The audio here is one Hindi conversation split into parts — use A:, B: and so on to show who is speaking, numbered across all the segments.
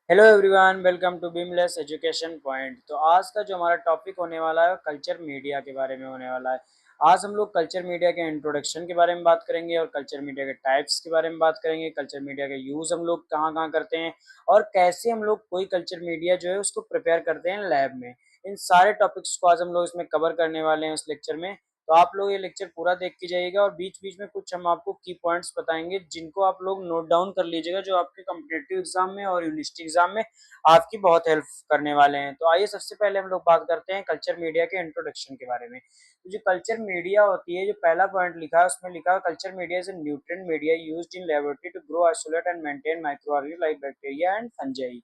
A: Hello everyone, welcome to beamless education point. तो आज का जो हमारा टॉपिक होने वाला है कल्चर मीडिया के बारे में होने वाला है। आज हम लोग कल्चर मीडिया के इंट्रोडक्शन के बारे में बात करेंगे और कल्चर मीडिया के टाइप्स के बारे में बात करेंगे। कल्चर मीडिया का यूज़ हम लोग कहाँ कहाँ करते हैं और कैसे हम लोग कोई कल्चर मीडिया जो है उसको प्रिपेयर करते हैं लैब में। इन सारे टॉपिक्स को आज हम लोग इसमें कवर करने वाले हैं इस लेक्चर में। तो आप लोग ये लेक्चर पूरा देख के जाइएगा और बीच बीच में कुछ हम आपको की पॉइंट्स बताएंगे जिनको आप लोग नोट डाउन कर लीजिएगा, जो आपके कॉम्पिटिटिव एग्जाम में और यूनिवर्सिटी एग्जाम में आपकी बहुत हेल्प करने वाले हैं। तो आइए सबसे पहले हम लोग बात करते हैं कल्चर मीडिया के इंट्रोडक्शन के बारे में। तो जो कल्चर मीडिया होती है, जो पहला पॉइंट लिखा है उसमें लिखा है culture media is a nutrient media used in laboratory to grow, isolate and maintain microorganism like bacteria and fungi.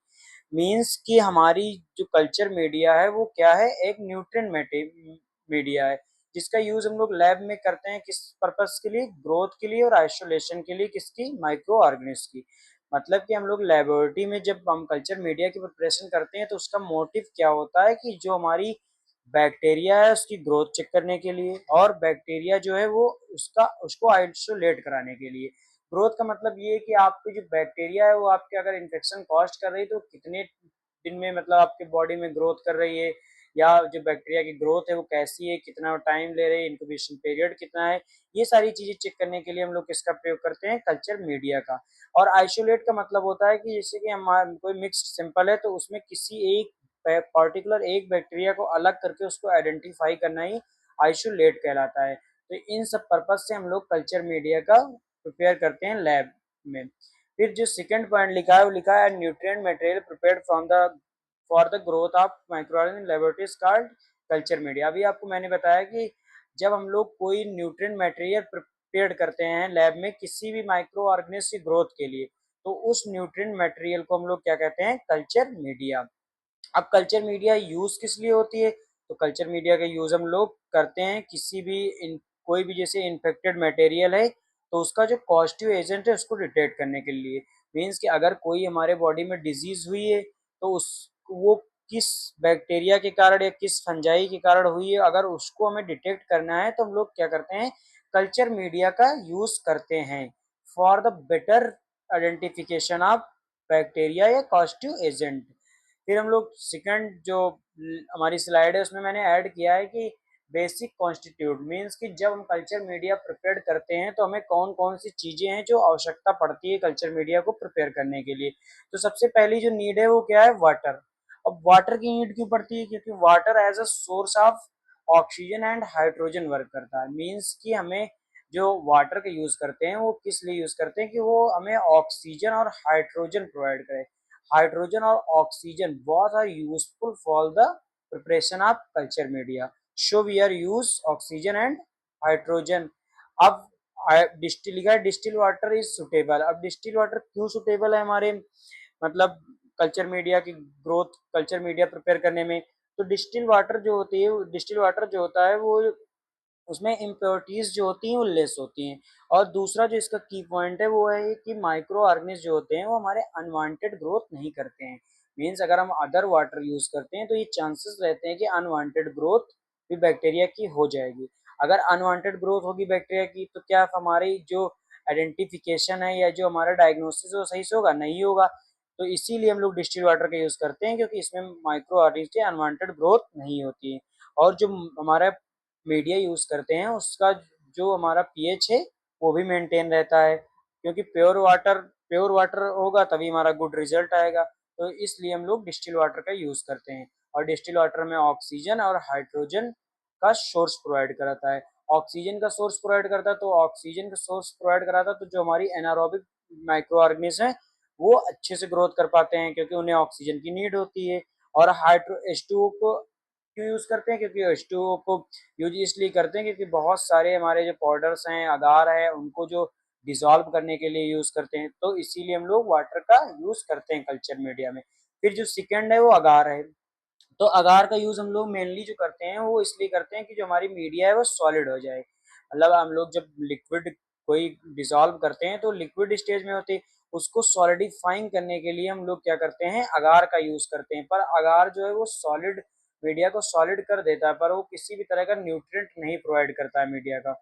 A: Means कि हमारी जो कल्चर मीडिया है वो क्या है, एक न्यूट्रिएंट मीडिया है जिसका यूज हम लोग लैब में करते हैं। किस पर्पस के लिए? ग्रोथ के लिए और आइसोलेशन के लिए। किसकी? माइक्रो ऑर्गेनिज्म की। मतलब कि हम लोग लेबोरेटरी में जब हम कल्चर मीडिया की प्रिपरेशन करते हैं तो उसका मोटिव क्या होता है कि जो हमारी बैक्टीरिया है उसकी ग्रोथ चेक करने के लिए, और बैक्टीरिया जो है वो उसको आइसोलेट कराने के लिए। ग्रोथ का मतलब ये है कि आपकी जो बैक्टीरिया है वो आपके अगर इन्फेक्शन कॉज कर रही है तो कितने दिन में मतलब आपके बॉडी में ग्रोथ कर रही है, या जो बैक्टीरिया की ग्रोथ है वो कैसी है, कितना टाइम ले रही है, इंक्यूबेशन पीरियड कितना है। ये सारी चीजें चेक करने के लिए हम लोग किसका प्रयोग करते हैं? कल्चर मीडिया का। और आइसोलेट का मतलब होता है कि जैसे कि हम कोई मिक्स्ड सिंपल है तो उसमें किसी एक पर्टिकुलर एक बैक्टीरिया को अलग करके उसको आइडेंटिफाई करना ही आइसोलेट कहलाता है। तो इन सब पर्पज से हम लोग कल्चर मीडिया का प्रिपेयर करते हैं लैब में। फिर जो सेकंड पॉइंट लिखा है वो लिखा है nutrient material prepared from the for the growth of microorganism laboratories called culture media. अभी आपको मैंने बताया कि जब हम लोग कोई न्यूट्रिएंट मटेरियल प्रिपेयर करते हैं लैब में किसी भी माइक्रो ऑर्गेनिज्म की ग्रोथ के लिए, तो उस न्यूट्रिएंट मटेरियल को हम लोग क्या कहते हैं? Culture media. अब कल्चर मीडिया यूज किस लिए होती है? तो कल्चर मीडिया का यूज हम लोग करते हैं किसी भी कोई भी जैसे इन्फेक्टेड मटेरियल है तो उसका जो पॉजिटिव एजेंट है उसको डिटेक्ट करने के लिए। मीन्स कि अगर कोई हमारे बॉडी में डिजीज हुई है तो उस वो किस बैक्टीरिया के कारण या किस फंजाई के कारण हुई है, अगर उसको हमें डिटेक्ट करना है तो हम लोग क्या करते हैं? कल्चर मीडिया का यूज करते हैं for the better identification of bacteria या पॉजिटिव एजेंट। फिर हम लोग सेकंड जो हमारी स्लाइड है उसमें मैंने ऐड किया है कि बेसिक कॉन्स्टिट्यूट। मीन्स कि जब हम कल्चर मीडिया प्रिपेयर करते हैं तो हमें कौन कौन सी चीजें हैं जो आवश्यकता पड़ती है कल्चर मीडिया को प्रिपेयर करने के लिए। तो सबसे पहली जो नीड है वो क्या है? वाटर। अब वाटर की नीड क्यों पड़ती है? क्योंकि water as a source of oxygen and hydrogen work करता है। मीन्स कि हमें जो वाटर का यूज करते हैं वो किस लिए यूज करते हैं? कि वो हमें ऑक्सीजन और हाइड्रोजन प्रोवाइड करे। हाइड्रोजन और oxygen both are useful for the preparation of culture media, so we are use oxygen and hydrogen। अब डिस्टिल लिखा है डिस्टिल वाटर इज सुटेबल। अब डिस्टिल वाटर क्यों सुटेबल है हमारे मतलब कल्चर मीडिया की ग्रोथ, कल्चर मीडिया प्रिपेयर करने में? तो डिस्टिल वाटर जो होती है, डिस्टिल वाटर जो होता है वो उसमें इम्प्योरिटीज जो होती हैं वो लेस होती हैं। और दूसरा जो इसका की पॉइंट है वो है कि माइक्रो ऑर्गेनिज्म जो होते हैं वो हमारे अनवांटेड ग्रोथ नहीं करते हैं। मीन्स अगर हम अदर वाटर यूज करते हैं तो ये चांसेस रहते हैं कि अनवांटेड ग्रोथ भी बैक्टीरिया की हो जाएगी। अगर अनवांटेड ग्रोथ होगी बैक्टीरिया की तो क्या हमारी जो आइडेंटिफिकेशन है या जो हमारा डायग्नोसिस वो सही से होगा? नहीं होगा। तो इसीलिए हम लोग डिस्टिल वाटर का यूज करते हैं क्योंकि इसमें माइक्रो ऑर्गेनिज्म की अनवांटेड ग्रोथ नहीं होती है। और जो हमारा मीडिया यूज करते हैं उसका जो हमारा पीएच है वो भी मेंटेन रहता है, क्योंकि प्योर वाटर होगा तभी हमारा गुड रिजल्ट आएगा। तो इसलिए हम लोग डिस्टिल वाटर का यूज करते हैं। और डिस्टिल वाटर में ऑक्सीजन और हाइड्रोजन का सोर्स प्रोवाइड कराता है। ऑक्सीजन का सोर्स प्रोवाइड करता है, तो ऑक्सीजन का सोर्स प्रोवाइड कराता है तो जो हमारी एनारोबिक माइक्रो ऑर्गेनिज्म है वो अच्छे से ग्रोथ कर पाते हैं क्योंकि उन्हें ऑक्सीजन की नीड होती है। और हाइड्रो H2O को क्यों यूज करते हैं? क्योंकि H2O को यूज इसलिए करते हैं क्योंकि बहुत सारे हमारे जो पाउडर्स हैं, अगार है, उनको जो डिसॉल्व करने के लिए यूज करते हैं, तो इसीलिए हम लोग वाटर का यूज करते हैं कल्चर मीडिया में। फिर जो सेकंड है वो अगार है। तो अगार का यूज हम लोग मेनली जो करते हैं वो इसलिए करते हैं कि जो हमारी मीडिया है वो सॉलिड हो जाए। मतलब हम लोग जब लिक्विड कोई डिसॉल्व करते हैं तो लिक्विड स्टेज में होती है, उसको सॉलिडिफाइंग करने के लिए हम लोग क्या करते हैं? अगार का यूज करते हैं। पर अगार जो है वो सॉलिड मीडिया को सॉलिड कर देता है पर वो किसी भी तरह का न्यूट्रिएंट नहीं प्रोवाइड करता है मीडिया का।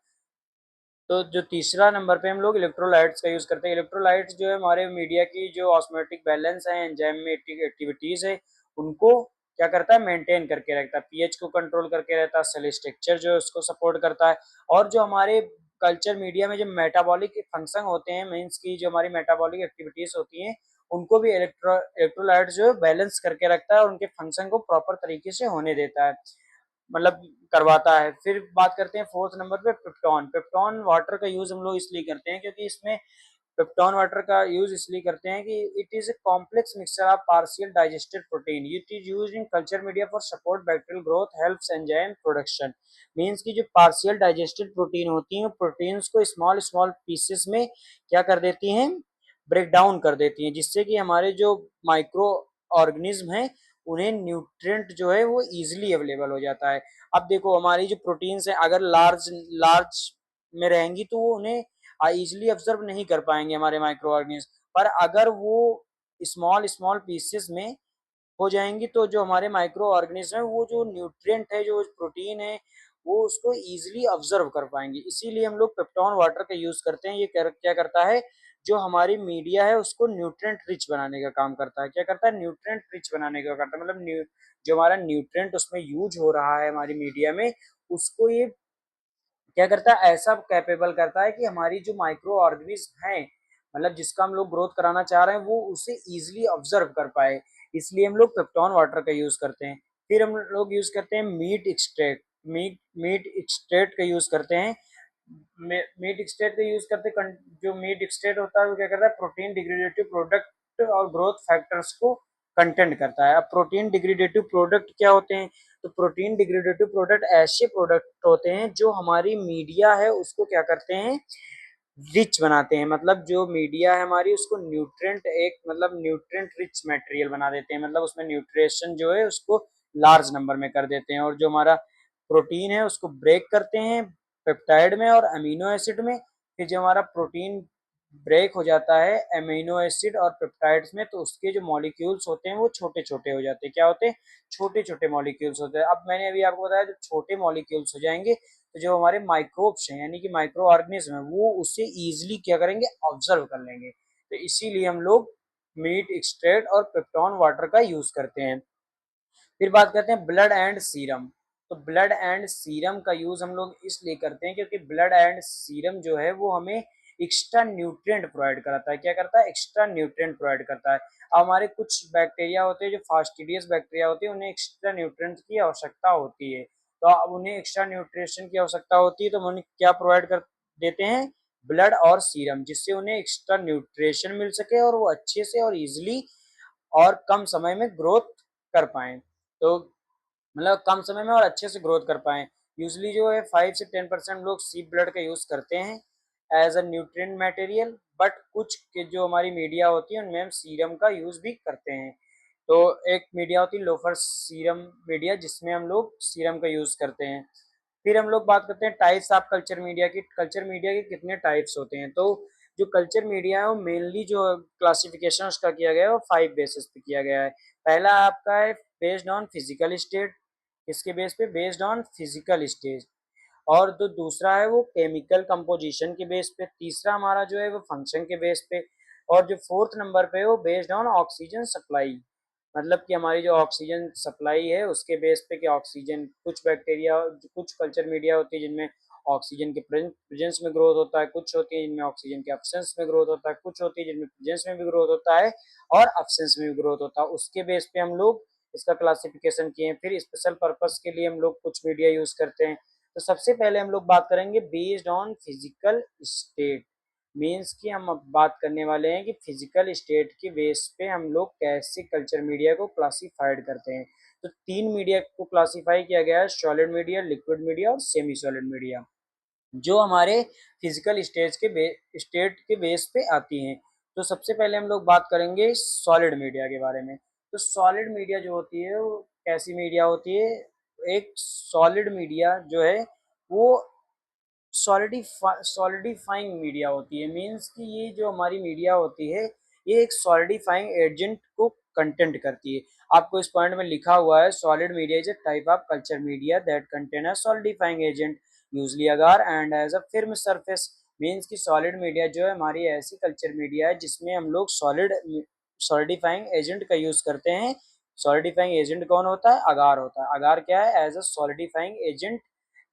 A: तो जो तीसरा नंबर पे हम लोग इलेक्ट्रोलाइट्स का यूज़ करते हैं। इलेक्ट्रोलाइट्स जो है हमारे मीडिया की जो ऑस्मोटिक बैलेंस है, एंजाइमेटिक एक्टिविटीज़ है, उनको क्या करता है मेंटेन करके रखता है। पीएच को कंट्रोल करके रहता है, सेल स्ट्रक्चर जो है उसको सपोर्ट करता है। और जो हमारे कल्चर मीडिया में जो मेटाबॉलिक फंक्शन होते हैं, मीन्स की जो हमारी मेटाबॉलिक एक्टिविटीज़ होती हैं, उनको भी इलेक्ट्रोलाइट्स जो है बैलेंस करके रखता है और उनके फंक्शन को प्रॉपर तरीके से होने देता है, मतलब करवाता है। फिर बात करते हैं फोर्थ नंबर पे पेप्टॉन। पेप्टॉन वाटर का यूज हम लोग इसलिए करते हैं क्योंकि इसमें पेप्टॉन वाटर का यूज इसलिए करते हैं कि it is a complex mixture of partial digested protein. It is used in culture media for support bacterial growth, helps enzyme production. Means की जो पार्शियल डाइजेस्टेड प्रोटीन होती हैं, प्रोटीन्स को स्मॉल स्मॉल पीसेस में क्या कर देती हैं, ब्रेक डाउन कर देती हैं, जिससे कि हमारे जो माइक्रो ऑर्गेनिज्म हैं उन्हें न्यूट्रिएंट जो है वो इजीली अवेलेबल हो जाता है। अब देखो हमारी जो प्रोटीन्स हैं अगर लार्ज लार्ज में रहेंगी तो वो उन्हें इजीली ऑब्जर्व नहीं कर पाएंगे हमारे माइक्रो ऑर्गेनिज्म, पर अगर वो स्मॉल स्मॉल पीसेस में हो जाएंगी तो जो हमारे माइक्रो ऑर्गेनिज्म है वो जो न्यूट्रिएंट है, जो प्रोटीन है, वो उसको इजीली ऑब्जर्व कर पाएंगे। इसीलिए हम लोग पेप्टॉन वाटर का यूज करते हैं। ये क्या करता है, जो हमारी मीडिया है उसको न्यूट्रिएंट रिच बनाने का काम करता है। क्या करता है, न्यूट्रिएंट रिच बनाने का करता है, मतलब जो हमारा न्यूट्रिएंट उसमें यूज हो रहा है हमारी मीडिया में, उसको ये क्या करता है, ऐसा कैपेबल करता है कि हमारी जो माइक्रो ऑर्गेनिज्म है, मतलब जिसका हम लोग ग्रोथ कराना चाह रहे हैं, वो उसे इजीली ऑब्जर्व कर पाए। इसलिए हम लोग पेप्टॉन वाटर का यूज करते हैं। फिर हम लोग यूज करते हैं मीट एक्सट्रैक्ट। मीट एक्सट्रैक्ट का यूज करते हैं। मीट एक्सट्रैक्ट का यूज करते जो मीट एक्सट्रैक्ट होता है वो क्या करता है, प्रोटीन डिग्रेडेटिव प्रोडक्ट और ग्रोथ फैक्टर्स को कंटेंट करता है। अब प्रोटीन डिग्रेडेटिव प्रोडक्ट क्या होते हैं, तो प्रोटीन डिग्रेडेटिव प्रोडक्ट ऐसे प्रोडक्ट होते हैं जो हमारी मीडिया है उसको क्या करते हैं, रिच बनाते हैं। मतलब जो मीडिया है हमारी उसको न्यूट्रिएंट एक मतलब न्यूट्रिएंट रिच मटेरियल बना देते हैं, मतलब उसमें न्यूट्रिशन जो है उसको लार्ज नंबर में कर देते हैं। और जो हमारा प्रोटीन है उसको ब्रेक करते हैं पेप्टाइड में और अमीनो एसिड में। फिर जो हमारा प्रोटीन ब्रेक हो जाता है अमीनो एसिड और पेप्टाइड्स में, तो उसके जो मॉलिक्यूल्स होते हैं वो छोटे छोटे हो जाते हैं। क्या होते हैं, छोटे छोटे मॉलिक्यूल्स होते हैं। अब मैंने अभी आपको बताया जब छोटे मॉलिक्यूल्स हो जाएंगे तो जो हमारे माइक्रोब्स हैं यानी कि माइक्रो ऑर्गेनिज्म है वो उससे इजीली क्या करेंगे, ऑब्जर्व कर लेंगे। तो इसीलिए हम लोग मीट एक्सट्रैक्ट और पेप्टॉन वाटर का यूज करते हैं। फिर बात करते हैं ब्लड एंड सीरम। तो ब्लड एंड सीरम का यूज हम लोग इसलिए करते हैं क्योंकि ब्लड एंड सीरम जो है वो हमें एक्स्ट्रा न्यूट्रिएंट प्रोवाइड कराता है। क्या करता है, एक्स्ट्रा न्यूट्रिएंट प्रोवाइड करता है। अब हमारे कुछ बैक्टीरिया होते हैं जो फास्टिडियस बैक्टीरिया होते हैं, उन्हें एक्स्ट्रा न्यूट्रिएंट की आवश्यकता होती है। तो अब उन्हें एक्स्ट्रा न्यूट्रिशन की आवश्यकता होती है तो हम उन्हें क्या प्रोवाइड कर देते हैं, ब्लड और सीरम, जिससे उन्हें एक्स्ट्रा न्यूट्रिशन मिल सके और वो अच्छे से और इजिली और कम समय में ग्रोथ कर पाएँ। तो मतलब कम समय में और अच्छे से ग्रोथ कर पाएँ। यूजुअली जो है 5 से 10% लोग सी ब्लड का यूज़ करते हैं as a nutrient material, but कुछ के जो हमारी मीडिया होती है उनमें हम सीरम का यूज़ भी करते हैं। तो एक मीडिया होती है लोफर सीरम मीडिया, जिसमें हम लोग सीरम का यूज़ करते हैं। फिर हम लोग बात करते हैं टाइप्स ऑफ कल्चर मीडिया की। कल्चर मीडिया के कितने टाइप्स होते हैं, तो जो कल्चर मीडिया है वो मेनली जो क्लासिफिकेशन उसका किया गया है वो 5 बेसिस पे किया गया है। पहला आपका है बेस्ड ऑन फिजिकल स्टेट, इसके बेस पे बेस्ड ऑन फिजिकल स्टेज। और जो दूसरा है वो केमिकल कंपोजिशन के बेस पे। तीसरा हमारा जो है वो फंक्शन के बेस पे। और जो फोर्थ नंबर पे है वो बेस्ड ऑन ऑक्सीजन सप्लाई, मतलब कि हमारी जो ऑक्सीजन सप्लाई है उसके बेस पे कि ऑक्सीजन कुछ बैक्टीरिया कुछ कल्चर मीडिया होती है जिनमें ऑक्सीजन के प्रेजेंस में ग्रोथ होता है, कुछ होती है जिनमें ऑक्सीजन के एब्सेंस में ग्रोथ होता है, कुछ होती है जिनमें प्रेजेंस में भी ग्रोथ होता है और एब्सेंस में भी ग्रोथ होता है। उसके बेस पे हम लोग इसका क्लासिफिकेशन किए हैं। फिर स्पेशल पर्पस के लिए हम लोग कुछ मीडिया यूज करते हैं। तो सबसे पहले हम लोग बात करेंगे based on physical state. Means कि हम अब बात करने वाले हैं कि फिजिकल स्टेट के बेस पे हम लोग कैसे कल्चर मीडिया को क्लासिफाइड करते हैं। तो 3 मीडिया को क्लासिफाई किया गया है, सॉलिड मीडिया, लिक्विड मीडिया और सेमी सॉलिड मीडिया, जो हमारे फिजिकल स्टेट के बेस पे आती हैं। तो सबसे पहले हम लोग बात करेंगे सॉलिड मीडिया के बारे में। तो सॉलिड मीडिया जो होती है वो कैसी मीडिया होती है, एक सॉलिड मीडिया जो है वो सॉलिडिफाइंग मीडिया होती है। मीन्स कि ये जो हमारी मीडिया होती है ये एक सॉलिडिफाइंग एजेंट को कंटेंट करती है। आपको इस पॉइंट में लिखा हुआ है solid media is a type of culture media that contain a solidifying agent usually agar and as a film surface. Means कि सॉलिड मीडिया जो है हमारी ऐसी कल्चर मीडिया है जिसमें हम लोग सॉलिडिफाइंग एजेंट का यूज करते हैं। सॉलिडिफाइंग एजेंट कौन होता है? अगार होता है। अगार क्या है? As a solidifying agent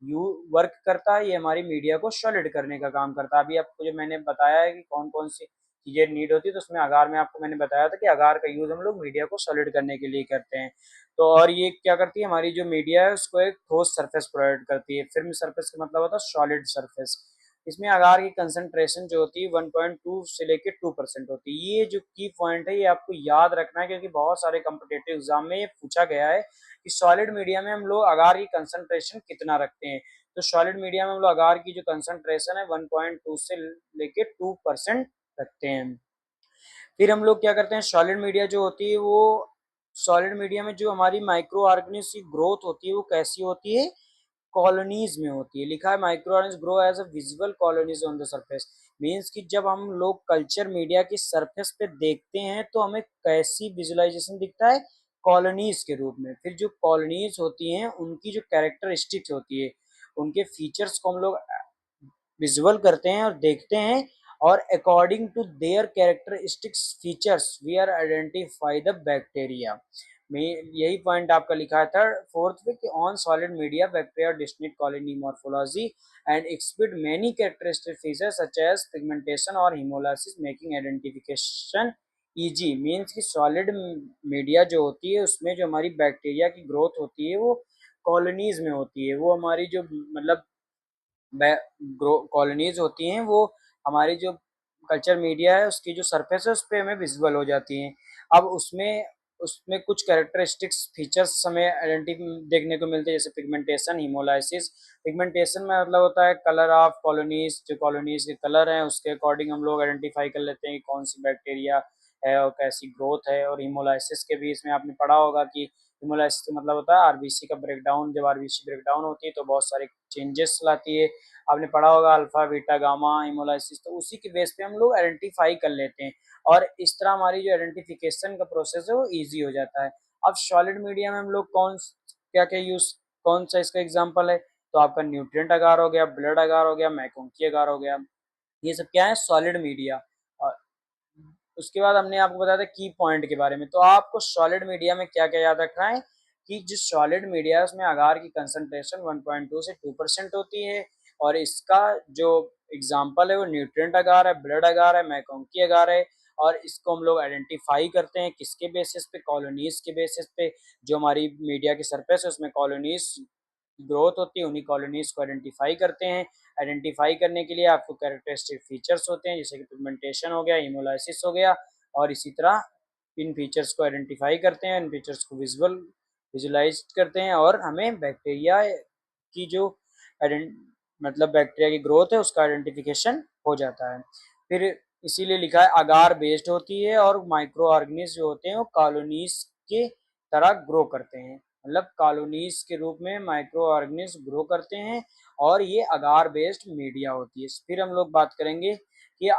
A: you work करता है। ये हमारी मीडिया को सॉलिड करने का काम करता है। अभी आपको जो मैंने बताया है कि कौन कौन सी चीजें नीड होती है, तो उसमें अगार में आपको मैंने बताया था कि अगार का यूज हम लोग मीडिया को सॉलिड करने के लिए करते हैं। तो और ये क्या करती है? हमारी जो मीडिया है उसको एक ठोस सरफेस प्रोवाइड करती है। फिल्म सरफेस का मतलब होता है सॉलिड सरफेस। इसमें अगार की कंसंट्रेशन जो होती है 1.2 से लेके 2% होती है। ये जो की पॉइंट है ये आपको याद रखना है, क्योंकि बहुत सारे कॉम्पिटेटिव एग्जाम में ये पूछा गया है कि सॉलिड मीडिया में हम लोग अगार की कंसंट्रेशन कितना रखते हैं। तो सॉलिड मीडिया में हम लोग अगार की जो कंसंट्रेशन है 1.2 से लेके 2% रखते हैं। फिर हम लोग क्या करते हैं? सॉलिड मीडिया जो होती है वो सॉलिड मीडिया में जो हमारी माइक्रो ऑर्गेनिज्म की ग्रोथ होती है वो कैसी होती है? कॉलोनीज में होती है। लिखा है micro organism grow as a visible colonies on the surface. Means कि जब हम लोग कल्चर मीडिया की सरफेस पे देखते हैं तो हमें कैसी विजुअलाइजेशन दिखता है? कॉलोनीज के रूप में। फिर जो कॉलोनीज होती हैं उनकी जो कैरेक्टरिस्टिक्स होती है, उनके फीचर्स को हम लोग विजुअल करते हैं और देखते हैं, और according to their characteristics features we are identify the bacteria में। यही पॉइंट आपका लिखा था फोर्थ पे कि on solid media bacteria distinct colony morphology and exhibit many characteristic features such as pigmentation और haemolysis making identification easy. Means कि सॉलिड मीडिया जो होती है उसमें जो हमारी बैक्टीरिया की ग्रोथ होती है वो कॉलोनीज में होती है। वो हमारी जो मतलब कॉलोनीज होती हैं वो हमारी जो कल्चर मीडिया है उसकी जो सरफेस है उस पर हमें विजिबल हो जाती हैं। अब उसमें उसमें कुछ कैरेक्टरिस्टिक्स फीचर्स हमें आइडेंटिटी देखने को मिलते हैं, जैसे पिगमेंटेशन, हिमोलाइसिस। पिगमेंटेशन में मतलब होता है कलर ऑफ कॉलोनीज। जो कॉलोनीज के कलर हैं उसके अकॉर्डिंग हम लोग आइडेंटिफाई कर लेते हैं कि कौन सी बैक्टीरिया है और कैसी ग्रोथ है। और हिमोलाइसिस के भी इसमें आपने पढ़ा होगा कि हिमोलाइसिस का मतलब होता है आरबीसी का ब्रेकडाउन। जब आरबीसी ब्रेकडाउन होती है तो बहुत सारे चेंजेस लाती है। आपने पढ़ा होगा अल्फा बीटा गामा हिमोलाइसिस। तो उसी के बेस पे हम लोग आइडेंटिफाई कर लेते हैं, और इस तरह हमारी जो आइडेंटिफिकेशन का प्रोसेस है वो इजी हो जाता है। अब सॉलिड मीडिया में हम लोग क्या क्या यूज, कौन सा इसका एग्जांपल है? तो आपका न्यूट्रिएंट अगार हो गया, ब्लड अगार हो गया, मैकोंकी अगार हो गया। ये सब क्या है? Solid media. और उसके बाद हमने आपको बताया था की पॉइंट के बारे में। तो आपको सॉलिड मीडिया में क्या क्या याद रखना है कि जो सॉलिड मीडिया है उसमें अगार की कंसंट्रेशन 1.2 से 2% होती है, और इसका जो एग्जाम्पल है वो न्यूट्रिएंट अगार है, ब्लड अगार है, मैकोंकी अगार है। और इसको हम लोग आइडेंटिफाई करते हैं किसके बेसिस पे? कॉलोनीज के बेसिस पे। जो हमारी मीडिया की सरफेस है उसमें कॉलोनीज ग्रोथ होती है, उन्हीं कॉलोनीज को आइडेंटिफाई करते हैं। आइडेंटिफाई करने के लिए आपको कैरेक्टरिस्टिक फीचर्स होते हैं, जैसे कि पिगमेंटेशन हो गया, हिमोलाइसिस हो गया, और इसी तरह इन फीचर्स को आइडेंटिफाई करते हैं, इन फीचर्स को विजुलाइज करते हैं, और हमें बैक्टीरिया की जो मतलब बैक्टीरिया की ग्रोथ है उसका आइडेंटिफिकेशन हो जाता है। फिर इसीलिए लिखा है अगार बेस्ड होती है, और माइक्रो ऑर्गेनिज्म जो होते हैं वो कॉलोनीज के तरह ग्रो करते हैं। मतलब कॉलोनीज के रूप में माइक्रो ऑर्गेनिज्म ग्रो करते हैं, और ये अगार बेस्ड मीडिया होती है। फिर हम लोग बात करेंगे कि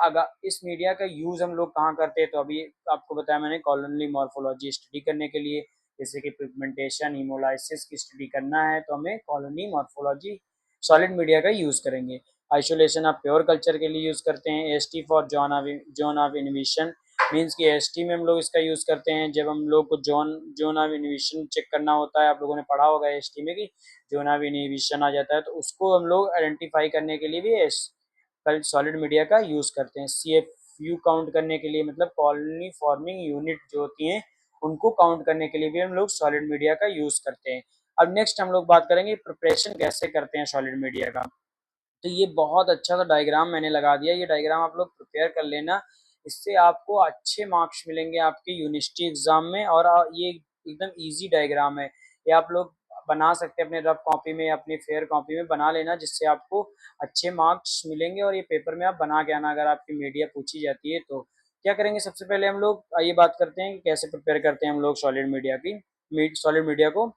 A: इस मीडिया का यूज हम लोग कहाँ करते हैं। तो अभी आपको बताया मैंने कॉलोनी मॉर्फोलॉजी स्टडी करने के लिए, जैसे कि पिगमेंटेशन, हिमोलाइसिस की स्टडी करना है तो हमें कॉलोनी मॉर्फोलॉजी सॉलिड मीडिया का यूज करेंगे। आइसोलेशन ऑफ प्योर कल्चर के लिए यूज करते हैं। ST for zone of inhibition. Means कि एसटी में हम लोग इसका यूज करते हैं जब हम लोग को जोन ऑफ इनविशन चेक करना होता है। आप लोगों ने पढ़ा होगा एसटी में कि जोन ऑफ इनविशन आ जाता है, तो उसको हम लोग आइडेंटिफाई करने के लिए भी कल सॉलिड मीडिया का यूज करते हैं। सीएफयू काउंट करने के लिए, मतलब कॉलोनी फॉर्मिंग यूनिट जो होती हैं उनको काउंट करने के लिए भी हम लोग सॉलिड मीडिया का यूज करते हैं। अब नेक्स्ट हम लोग बात करेंगे प्रिपरेशन कैसे करते हैं सॉलिड मीडिया का। तो ये बहुत अच्छा सा डायग्राम मैंने लगा दिया, ये डायग्राम आप लोग प्रिपेयर कर लेना। इससे आपको अच्छे मार्क्स मिलेंगे आपके यूनिवर्सिटी एग्जाम में। और ये एकदम इजी डायग्राम है, ये आप लोग बना सकते हैं अपने रफ कॉपी में, अपनी फेयर कॉपी में बना लेना, जिससे आपको अच्छे मार्क्स मिलेंगे। और ये पेपर में आप बना के आना अगर आपकी मीडिया पूछी जाती है तो। क्या करेंगे? सबसे पहले हम लोग आइए बात करते हैं कि कैसे प्रिपेयर करते हैं हम लोग सॉलिड मीडिया को।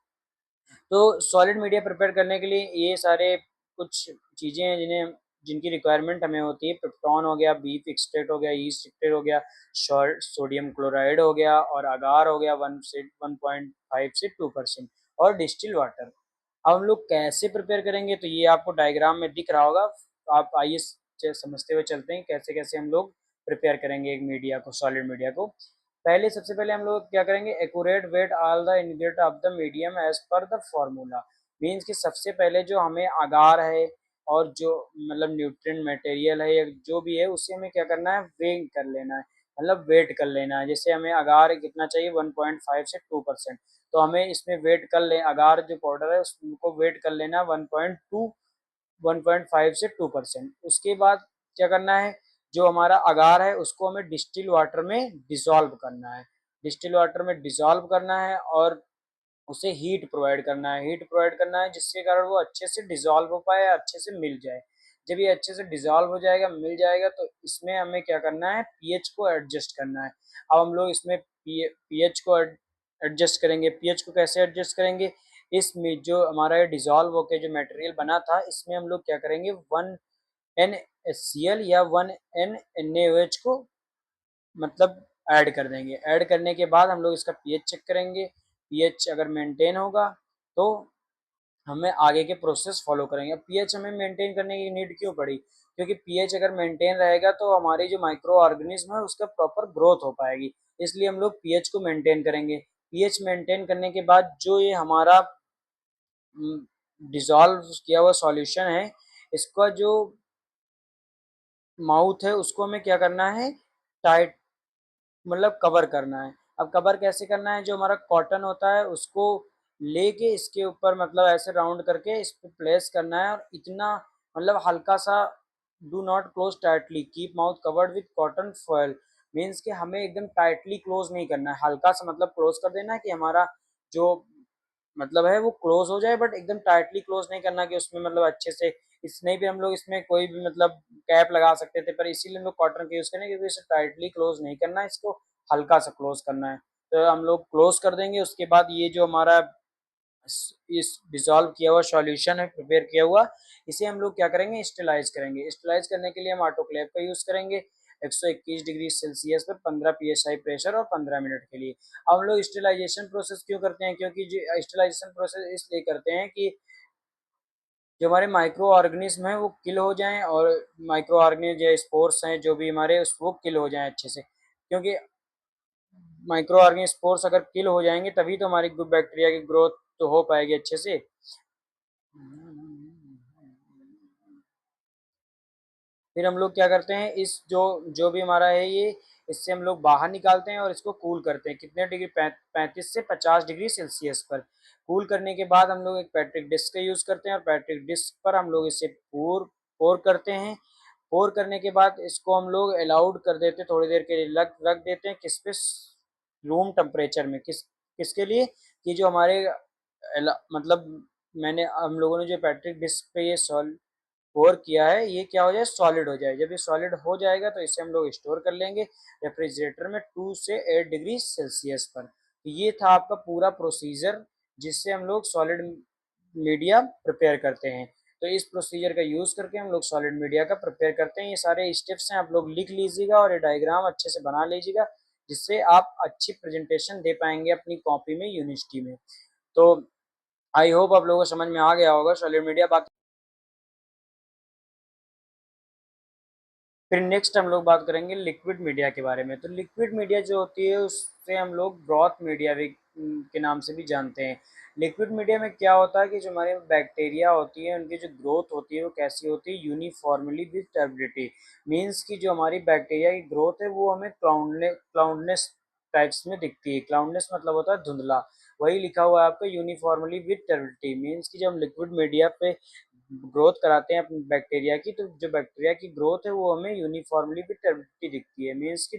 A: तो सॉलिड मीडिया प्रिपेयर करने के लिए ये सारे कुछ चीज़ें हैं जिनकी रिक्वायरमेंट हमें होती है। पेप्टॉन हो गया, बीफ एक्सट्रैक्ट हो गया, ईस्ट एक्सट्रैक्ट हो गया, सोडियम क्लोराइड हो गया, और अगार हो गया 1.5 से 2%, और डिस्टिल वाटर। अब हम लोग कैसे प्रिपेयर करेंगे तो ये आपको डायग्राम में दिख रहा होगा। आप आइए समझते हुए चलते हैं कैसे कैसे हम लोग प्रिपेयर करेंगे एक मीडिया को, सॉलिड मीडिया को। पहले सबसे पहले हम लोग क्या करेंगे, accurate weight all the ingredient of the medium as per the formula. Means कि सबसे पहले जो हमें आगार है और जो मतलब न्यूट्रिएंट मटेरियल है या जो भी है उससे हमें क्या करना है, वेइंग कर लेना है, मतलब वेट कर लेना है। जैसे हमें आगार कितना चाहिए, 1.5 से 2%, तो हमें इसमें वेट कर ले, आगार जो पाउडर है उसको वेट कर लेना 1.5 से 2%। उसके बाद क्या करना है, जो हमारा अगार है उसको हमें डिस्टिल वाटर में डिसॉल्व करना है, डिस्टिल वाटर में डिसॉल्व करना है और उसे हीट प्रोवाइड करना है, हीट प्रोवाइड करना है जिसके कारण वो अच्छे से डिसॉल्व हो पाए, अच्छे से मिल जाए। जब ये अच्छे से डिसॉल्व हो जाएगा, मिल जाएगा, तो इसमें हमें क्या करना है, पीएच को एडजस्ट करना है। अब हम लोग इसमें पीएच को एडजस्ट करेंगे। पीएच को कैसे एडजस्ट करेंगे, इसमें जो हमारा ये डिसॉल्व होकर जो मटेरियल बना था इसमें हम लोग क्या करेंगे, 1 NaCl या 1 NaOH को मतलब ऐड कर देंगे। ऐड करने के बाद हम लोग इसका पीएच चेक करेंगे। पीएच अगर मेंटेन होगा तो हमें आगे के प्रोसेस फॉलो करेंगे। अब पीएच हमें मेंटेन करने की नीड क्यों पड़ी, क्योंकि पीएच अगर मेंटेन रहेगा तो हमारी जो माइक्रो ऑर्गेनिज्म है उसका प्रॉपर ग्रोथ हो पाएगी, इसलिए हम लोग पीएच को मेंटेन करेंगे। पीएच मेंटेन करने के बाद जो ये हमारा डिसॉल्व किया हुआ सॉल्यूशन है, इसका जो माउथ है उसको हमें क्या करना है, टाइट मतलब कवर करना है। अब कवर कैसे करना है, जो हमारा कॉटन होता है उसको लेके इसके ऊपर मतलब ऐसे राउंड करके इस पे प्लेस करना है, और इतना मतलब हल्का सा, do not close tightly, keep mouth covered with cotton foil. Means कि हमें एकदम टाइटली क्लोज नहीं करना है, हल्का सा मतलब क्लोज कर देना है कि हमारा जो मतलब है वो क्लोज हो जाए, बट एकदम टाइटली क्लोज नहीं करना कि उसमें मतलब अच्छे से, इस नहीं भी हम लोग इसमें कोई भी मतलब कैप लगा सकते थे, पर इसीलिए हम लोग कॉटन का यूज करें क्योंकि इसे टाइटली क्लोज नहीं करना है, इसको हल्का सा क्लोज करना है। तो हम लोग क्लोज कर देंगे। उसके बाद ये जो हमारा इस डिसॉल्व किया हुआ सॉल्यूशन है प्रिपेयर किया हुआ, इसे हम लोग क्या करेंगे, स्टेलाइज करेंगे। स्टेलाइज करने के लिए हम ऑटोक्लेव का यूज करेंगे 121 डिग्री सेल्सियस पर 15 psi प्रेशर और 15 मिनट के लिए। अब हम लोग स्टेलाइजेशन प्रोसेस क्यों करते हैं, क्योंकि जो स्टेलाइजेशन प्रोसेस इसलिए करते हैं कि जो हमारे माइक्रो ऑर्गेनिज्म है वो किल हो जाएं, और माइक्रो ऑर्गेनिज्म या स्पोर्स हैं जो भी हमारे वो किल हो जाएं अच्छे से, क्योंकि माइक्रो ऑर्गेनिज्म स्पोर्स अगर किल हो जाएंगे तभी तो हमारी बैक्टीरिया की ग्रोथ तो हो पाएगी अच्छे से। फिर हम लोग क्या करते हैं, इस जो जो भी हमारा है ये, इससे हम लोग बाहर निकालते हैं और इसको कूल करते हैं कितने डिग्री, 35 से 50 डिग्री सेल्सियस पर। कूल करने के बाद हम लोग एक पैट्रिक डिस्क का यूज़ करते हैं, और पैट्रिक डिस्क पर हम लोग इसे पोर पोर करते हैं। पोर करने के बाद इसको हम लोग अलाउड कर देते हैं, थोड़ी देर के लिए रख रख देते हैं, किस पे, रूम टेम्परेचर में। किसके लिए, कि जो हमारे मतलब मैंने हम लोगों ने जो पैट्रिक डिस्क पे ये सॉल्व पोर किया है ये क्या हो जाए, सॉलिड हो जाए। जब ये सॉलिड हो जाएगा तो इसे हम लोग स्टोर कर लेंगे रेफ्रिजरेटर में 2 से 8 डिग्री सेल्सियस पर। तो ये था आपका पूरा प्रोसीजर जिससे हम लोग सॉलिड मीडिया प्रिपेयर करते हैं। तो इस प्रोसीजर का यूज़ करके हम लोग सॉलिड मीडिया का प्रिपेयर करते हैं। ये सारे स्टेप्स हैं, आप लोग लिख लीजिएगा और ये डायग्राम अच्छे से बना लीजिएगा, जिससे आप अच्छी प्रेजेंटेशन दे पाएंगे अपनी कॉपी में, यूनिवर्सिटी में। तो आई होप आप लोगों को समझ में आ गया होगा सॉलिड मीडिया। बाकी फिर नेक्स्ट हम लोग बात करेंगे लिक्विड मीडिया के बारे में। तो लिक्विड मीडिया जो होती है उससे हम लोग ब्रॉथ मीडिया भी के नाम से भी जानते हैं। लिक्विड मीडिया में क्या होता है कि जो हमारे बैक्टीरिया होती है उनकी जो ग्रोथ होती है वो कैसी होती है, यूनिफॉर्मली विद टर्बिडिटी। मीन्स की जो हमारी बैक्टीरिया की ग्रोथ है वो हमें क्लाउडनेस टाइप्स में दिखती है। क्लाउडनेस मतलब होता है धुंधला, वही लिखा हुआ है आपका यूनिफॉर्मली विद टर्बिडिटी। मीन्स की जब हम लिक्विड मीडिया पे ग्रोथ कराते हैं अपने बैक्टीरिया की, तो जो बैक्टीरिया की ग्रोथ है वो हमें यूनिफॉर्मली भी टर्बिडिटी दिखती है। मीन्स की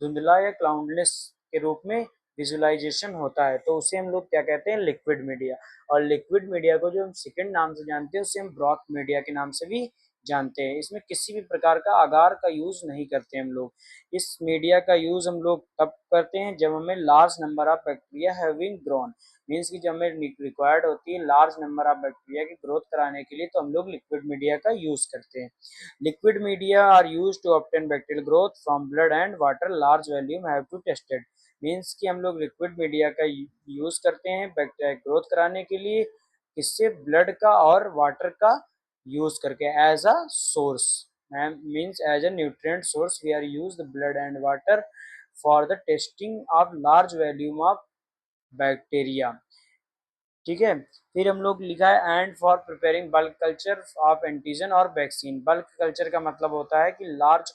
A: धुंधला या क्लाउडलेस के रूप में विजुअलाइजेशन होता है, तो उसे हम लोग क्या कहते हैं, लिक्विड मीडिया। और लिक्विड मीडिया को जो हम सेकंड नाम से जानते हैं उसे हम ब्रॉथ मीडिया के नाम से भी जानते हैं। इसमें किसी भी प्रकार का आगार का यूज नहीं करते हम लोग। इस मीडिया का यूज हम लोग तब करते हैं जब हमें large number of bacteria having grown, means की जब हमें रिक्वायर्ड होती है लार्ज नंबर ऑफ बैक्टीरिया की ग्रोथ कराने के लिए, तो हम लोग लिक्विड मीडिया का यूज करते हैं। Liquid media are use to obtain bacterial growth from blood and water, large volume have to tested. Means कि हम लोग लिक्विड मीडिया का यूज करते हैं बैक्टीरिया ग्रोथ कराने के लिए, इससे ब्लड का और वाटर का यूज करके as a source. means as a nutrient source we are use the blood and water for the testing of large volume of bacteria। ठीक है, फिर हम लोग लिखा है and for preparing bulk culture of antigen और वैक्सीन। बल्क कल्चर का मतलब होता है कि लार्ज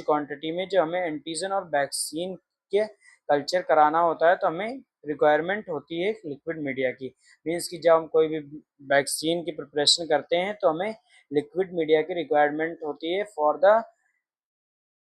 A: क्वांटिटी में जो हमें एंटीजन और वैक्सीन के कल्चर कराना होता है तो हमें रिक्वायरमेंट होती है लिक्विड मीडिया की। मीन्स कि जब हम कोई भी वैक्सीन की प्रिपरेशन करते हैं तो हमें लिक्विड मीडिया की रिक्वायरमेंट होती है for the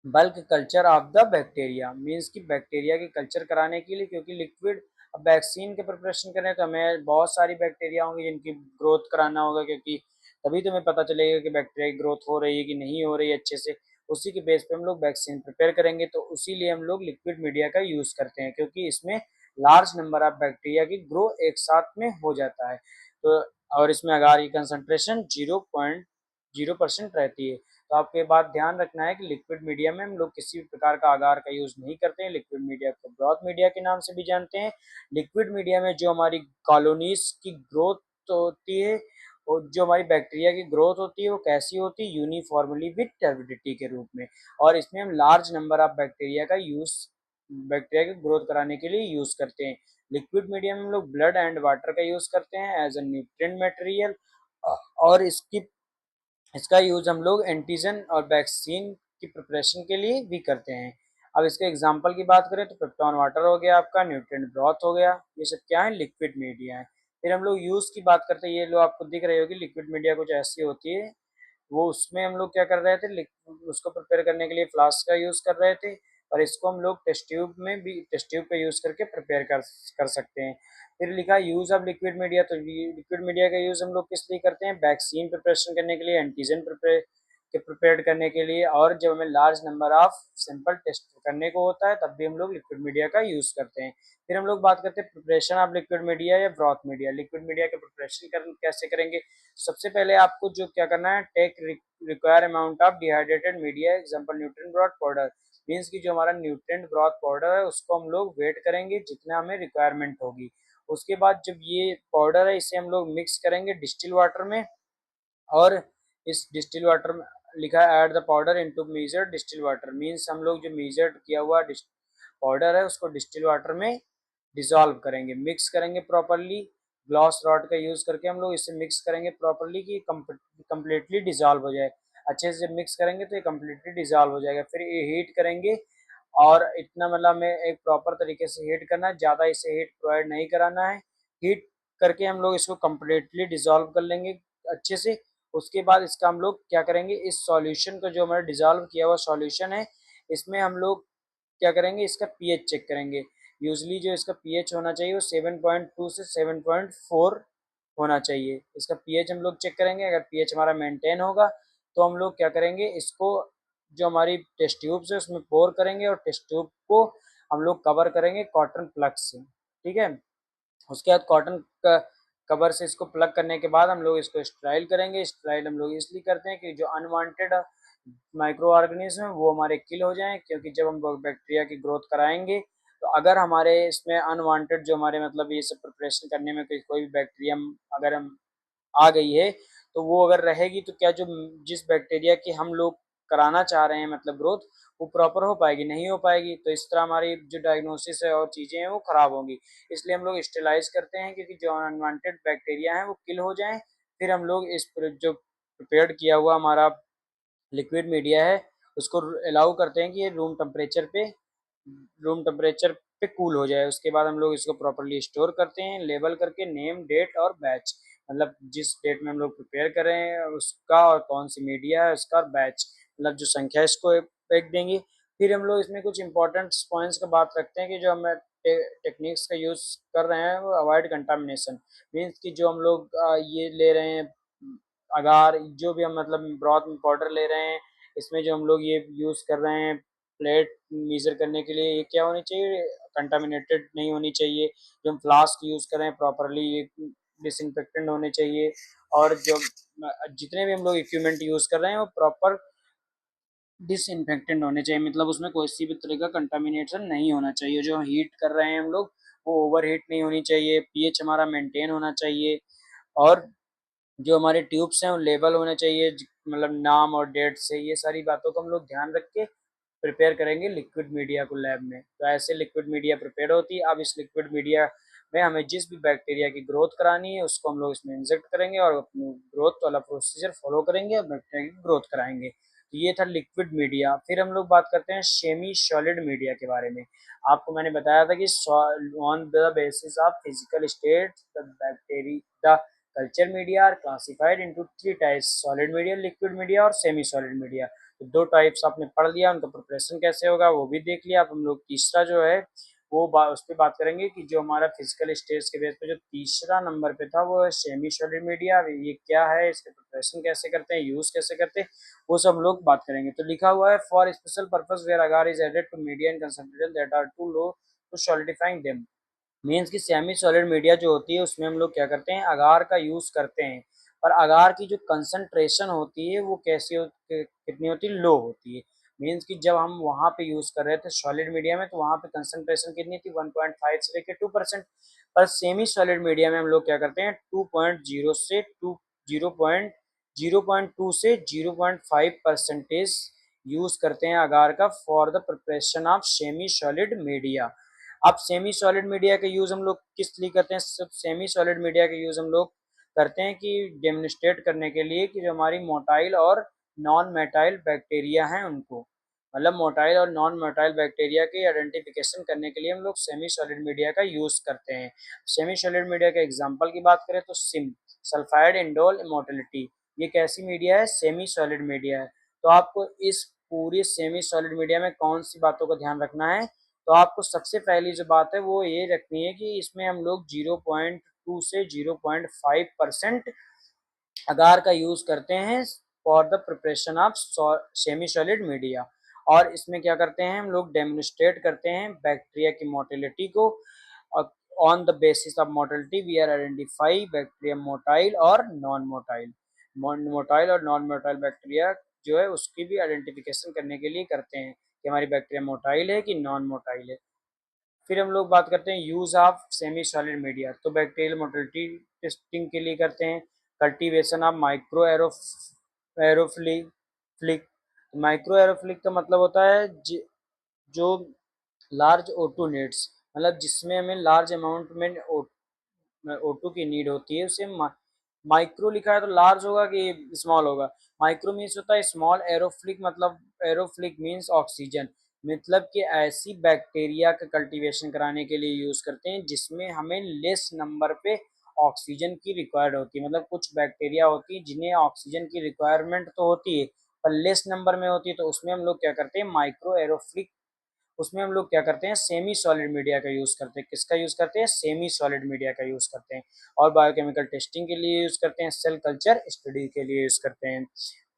A: bulk culture of the bacteria. Means कि बैक्टीरिया की कल्चर कराने के लिए, क्योंकि लिक्विड अब वैक्सीन के प्रिपरेशन करें तो हमें बहुत सारी बैक्टीरिया होंगी जिनकी ग्रोथ कराना होगा, क्योंकि तभी तो हमें पता चलेगा कि बैक्टीरिया की ग्रोथ हो रही है कि नहीं हो रही है अच्छे से। उसी के बेस पे हम लोग वैक्सीन प्रिपेयर करेंगे, तो उसी लिए हम लोग लिक्विड मीडिया का यूज़ करते हैं, क्योंकि इसमें लार्ज नंबर ऑफ बैक्टीरिया की ग्रो एक साथ में हो जाता है। तो और इसमें अगार की कंसंट्रेशन 0.0% रहती है। तो आपको ये बात ध्यान रखना है कि लिक्विड मीडिया में हम लोग किसी भी प्रकार का आगार का यूज नहीं करते हैं। लिक्विड मीडिया को ब्रॉथ मीडिया के नाम से भी जानते हैं। लिक्विड मीडिया में जो हमारी कॉलोनीज की ग्रोथ होती है और जो हमारी बैक्टीरिया की ग्रोथ होती है वो कैसी होती है, यूनिफॉर्मली विद टर्बिडिटी के रूप में। और इसमें हम लार्ज नंबर ऑफ बैक्टीरिया का यूज बैक्टीरिया की ग्रोथ कराने के लिए यूज करते हैं। लिक्विड मीडिया में हम लोग ब्लड एंड वाटर का यूज करते हैं एज अ न्यूट्रिएंट मटेरियल, और इसका यूज हम लोग एंटीजन और वैक्सीन की प्रिपरेशन के लिए भी करते हैं। अब इसके एग्जांपल की बात करें तो पेप्टॉन वाटर हो गया, आपका न्यूट्रिएंट ब्रॉथ हो गया, ये सब क्या है, लिक्विड मीडिया है। फिर हम लोग यूज की बात करते हैं, ये लो आपको दिख रही होगी लिक्विड मीडिया कुछ ऐसी होती है। वो उसमें हम लोग क्या कर रहे थे, उसको प्रिपेयर करने के लिए फ्लास्क का यूज कर रहे थे, और इसको हम लोग टेस्ट ट्यूब में भी टेस्ट ट्यूब का यूज करके प्रिपेयर कर सकते हैं। फिर लिखा यूज ऑफ लिक्विड मीडिया, तो लिक्विड मीडिया का यूज हम लोग किस लिए करते हैं, वैक्सीन प्रिपरेशन करने के लिए, एंटीजन प्रिपेयर करने के लिए, और जब हमें large number of sample test करने को होता है तब भी हम लोग लिक्विड मीडिया का यूज करते हैं। फिर हम लोग बात करते हैं प्रिपरेशन ऑफ लिक्विड मीडिया या ब्रॉथ मीडिया। लिक्विड मीडिया के प्रिपरेशन कैसे करेंगे। सबसे पहले आपको जो क्या करना है, take require amount of dehydrated media, example nutrient broth powder. Means की जो हमारा न्यूट्रिएंट ब्रॉथ पाउडर है उसको हम लोग वेट करेंगे जितना हमें रिक्वायरमेंट होगी। उसके बाद जब ये पाउडर है इसे हम लोग मिक्स करेंगे डिस्टिल वाटर में, और इस डिस्टिल वाटर में लिखा है add the powder into measured distil water. Means हम लोग जो मेजर्ड किया हुआ पाउडर है उसको डिस्टिल वाटर में डिसॉल्व करेंगे, मिक्स करेंगे प्रॉपरली। ग्लास रॉड का यूज करके हम लोग इसे मिक्स करेंगे प्रॉपरली कि कम्प्लीटली डिसॉल्व हो जाए। अच्छे से मिक्स करेंगे तो ये कम्प्लीटली डिसॉल्व हो जाएगा। फिर ये हीट करेंगे, और इतना मतलब हमें एक प्रॉपर तरीके से हीट करना है, ज़्यादा इसे हीट प्रोवाइड नहीं कराना है। हीट करके हम लोग इसको कम्प्लीटली डिसॉल्व कर लेंगे अच्छे से। उसके बाद इसका हम लोग क्या करेंगे, इस सॉल्यूशन को जो हमारा डिसॉल्व किया हुआ सॉल्यूशन है इसमें हम लोग क्या करेंगे, इसका पीएच चेक करेंगे। यूजली जो इसका पीएच होना चाहिए वो 7.2 से 7.4 होना चाहिए। इसका पीएच हम लोग चेक करेंगे, अगर पीएच हमारा मेंटेन होगा तो हम लोग क्या करेंगे, इसको जो हमारी टेस्ट ट्यूब्स है उसमें पोर करेंगे, और टेस्ट ट्यूब को हम लोग कवर करेंगे कॉटन प्लग से। ठीक है, उसके बाद कॉटन का कवर से इसको प्लग करने के बाद हम लोग इसको स्ट्राइल करेंगे। स्ट्राइल हम लोग इसलिए करते हैं कि जो अनवांटेड माइक्रो ऑर्गेनिज्म है वो हमारे किल हो जाएं, क्योंकि जब हम बैक्टीरिया की ग्रोथ कराएंगे तो अगर हमारे इसमें अनवांटेड जो हमारे मतलब ये सब प्रिपरेशन करने में कोई भी बैक्टीरिया अगर हम आ गई है तो वो अगर रहेगी तो क्या जो जिस बैक्टीरिया की हम लोग कराना चाह रहे हैं मतलब ग्रोथ, वो प्रॉपर हो पाएगी, नहीं हो पाएगी। तो इस तरह हमारी जो डायग्नोसिस है और चीज़ें हैं वो खराब होंगी। इसलिए हम लोग स्टेलाइज करते हैं क्योंकि जो अनवांटेड बैक्टीरिया हैं वो किल हो जाएं। फिर हम लोग इस जो प्रिपेयर्ड किया हुआ हमारा लिक्विड मीडिया है उसको अलाउ करते हैं कि ये रूम टेम्परेचर पे कूल हो जाए। उसके बाद हम लोग इसको प्रॉपरली स्टोर करते हैं लेबल करके, नेम, डेट और बैच, मतलब जिस डेट में हम लोग प्रिपेयर कर रहे हैं उसका और कौन सी मीडिया है उसका, और बैच मतलब जो संख्या इसको फेंक देंगे। फिर हम लोग इसमें कुछ इंपॉर्टेंट पॉइंट्स का बात रखते हैं कि जो हमें टेक्निक्स का यूज़ कर रहे हैं वो अवॉइड कंटामिनेशन। मीन्स कि जो हम लोग ये ले रहे हैं अगार, जो भी हम मतलब ब्रॉथ में पाउडर ले रहे हैं इसमें जो हम लोग ये यूज़ कर रहे हैं प्लेट मेजर करने के लिए, ये क्या होनी चाहिए, कंटामिनेटेड नहीं होनी चाहिए। जो हम फ्लास्क यूज़ कर रहे हैं प्रॉपरली ये डिसइंफेक्टेंट होने चाहिए। और जो जितने भी हम लोग इक्विपमेंट यूज़ कर रहे हैं वो प्रॉपर डिसइंफेक्टेंट होने चाहिए, मतलब उसमें कोई सी भी तरह का कंटामिनेशन नहीं होना चाहिए। जो हीट कर रहे हैं हम लोग वो ओवर हीट नहीं होनी चाहिए, पीएच हमारा मेंटेन होना चाहिए। और जो हमारे ट्यूब्स हैं वो लेबल होने चाहिए, मतलब नाम और डेट से। ये सारी बातों को हम लोग ध्यान रख के प्रिपेयर करेंगे लिक्विड मीडिया को लैब में। तो ऐसे लिक्विड मीडिया प्रिपेयर होती है। अब इस लिक्विड मीडिया में हमें जिस भी बैक्टीरिया की ग्रोथ करानी है उसको हम लोग इसमें इंजेक्ट करेंगे और अपनी ग्रोथ वाला प्रोसीजर फॉलो करेंगे और बैक्टीरिया की ग्रोथ कराएंगे। तो ये था लिक्विड मीडिया। फिर हम लोग बात करते हैं सेमी सॉलिड मीडिया के बारे में। आपको मैंने बताया था कि on the basis of physical state the bacteria culture media are classified into three types: solid media, liquid media और सेमी सॉलिड मीडिया। तो दो टाइप्स आपने पढ़ लिया, उनका प्रिपरेशन कैसे होगा वो भी देख लिया। अब हम लोग तीसरा जो है वो उस पर बात करेंगे कि जो हमारा फिजिकल स्टेज के बेस पे जो तीसरा नंबर पे था वो है सेमी सॉलिड मीडिया। ये क्या है, इसके प्रिपरेशन कैसे करते हैं, यूज कैसे करते हैं, वो सब हम लोग बात करेंगे। तो लिखा हुआ है for special purpose where agar is added to media in concentration that are too low to solidifying them. Means कि सेमी सॉलिड मीडिया जो होती है उसमें हम लोग क्या करते हैं, अगार का यूज़ करते हैं। पर अगार की जो कंसंट्रेशन होती है वो कैसी कितनी होती है, लो होती है। मीन्स कि जब हम वहाँ पे यूज़ कर रहे थे सॉलिड मीडिया में तो वहाँ पे कंसंट्रेशन कितनी थी, 1.5 से लेकर 2%। पर सेमी सॉलिड मीडिया में हम लोग क्या करते हैं, 2.0 से 0.2 से 0.5% यूज़ करते हैं अगार का for the preparation of semi solid media. अब सेमी सॉलिड मीडिया का यूज़ हम लोग किस लिए करते हैं, सब सेमी सॉलिड मीडिया का यूज़ हम लोग करते हैं कि डेमोन्स्ट्रेट करने के लिए कि जो हमारी मोटाइल और नॉन मेटाइल बैक्टीरिया हैं उनको, मतलब मोटाइल और नॉन मोटाइल बैक्टीरिया की आइडेंटिफिकेशन करने के लिए हम लोग सेमी सॉलिड मीडिया का यूज़ करते हैं। सेमी सॉलिड मीडिया के एग्जांपल की बात करें तो सिम सल्फाइड इंडोल इमोटिलिटी, ये कैसी मीडिया है, सेमी सॉलिड मीडिया है। तो आपको इस पूरी सेमी सॉलिड मीडिया में कौन सी बातों का ध्यान रखना है, तो आपको सबसे पहली जो बात है वो ये रखनी है कि इसमें हम लोग 0.2 से 0.5% अगार का यूज़ करते हैं for the preparation of semi solid media. और इसमें क्या करते हैं, हम लोग डेमोन्स्ट्रेट करते हैं बैक्टीरिया की मोटिलिटी को। On the basis of motility we are identify bacteria motile और नॉन मोटाइल। मोटाइल और नॉन मोटाइल बैक्टीरिया जो है उसकी भी आइडेंटिफिकेशन करने के लिए करते हैं कि हमारी बैक्टीरिया मोटाइल है कि नॉन मोटाइल है। फिर हम लोग बात करते हैं use of semi solid media. तो बैक्टीरियल मोटिलिटी टेस्टिंग के लिए करते हैं cultivation of micro aerophilic flick. Micro aerophilic का मतलब होता है जो लार्ज O2 नीड्स, मतलब जिसमें हमें लार्ज अमाउंट में O2 की नीड होती है, उसे माइक्रो लिखा है तो लार्ज होगा कि स्मॉल होगा। माइक्रो मीन्स होता है स्मॉल, एरोफ्लिक मतलब एरोफ्लिक मीन्स ऑक्सीजन, मतलब कि ऐसी बैक्टीरिया का कल्टीवेशन कराने के लिए यूज़ करते हैं जिसमें हमें लेस नंबर पे ऑक्सीजन की रिक्वायर्ड होती है। मतलब कुछ बैक्टीरिया होती है जिन्हें ऑक्सीजन की रिक्वायरमेंट तो होती है पर लेस नंबर में होती है, तो उसमें हम लोग क्या करते हैं, माइक्रो एरोफ्लिक, उसमें हम लोग क्या करते हैं, सेमी सॉलिड मीडिया का यूज़ करते हैं। किसका यूज़ करते हैं, सेमी सॉलिड मीडिया का यूज़ करते हैं। और बायोकेमिकल टेस्टिंग के लिए यूज़ करते हैं, सेल कल्चर स्टडी के लिए यूज़ करते हैं।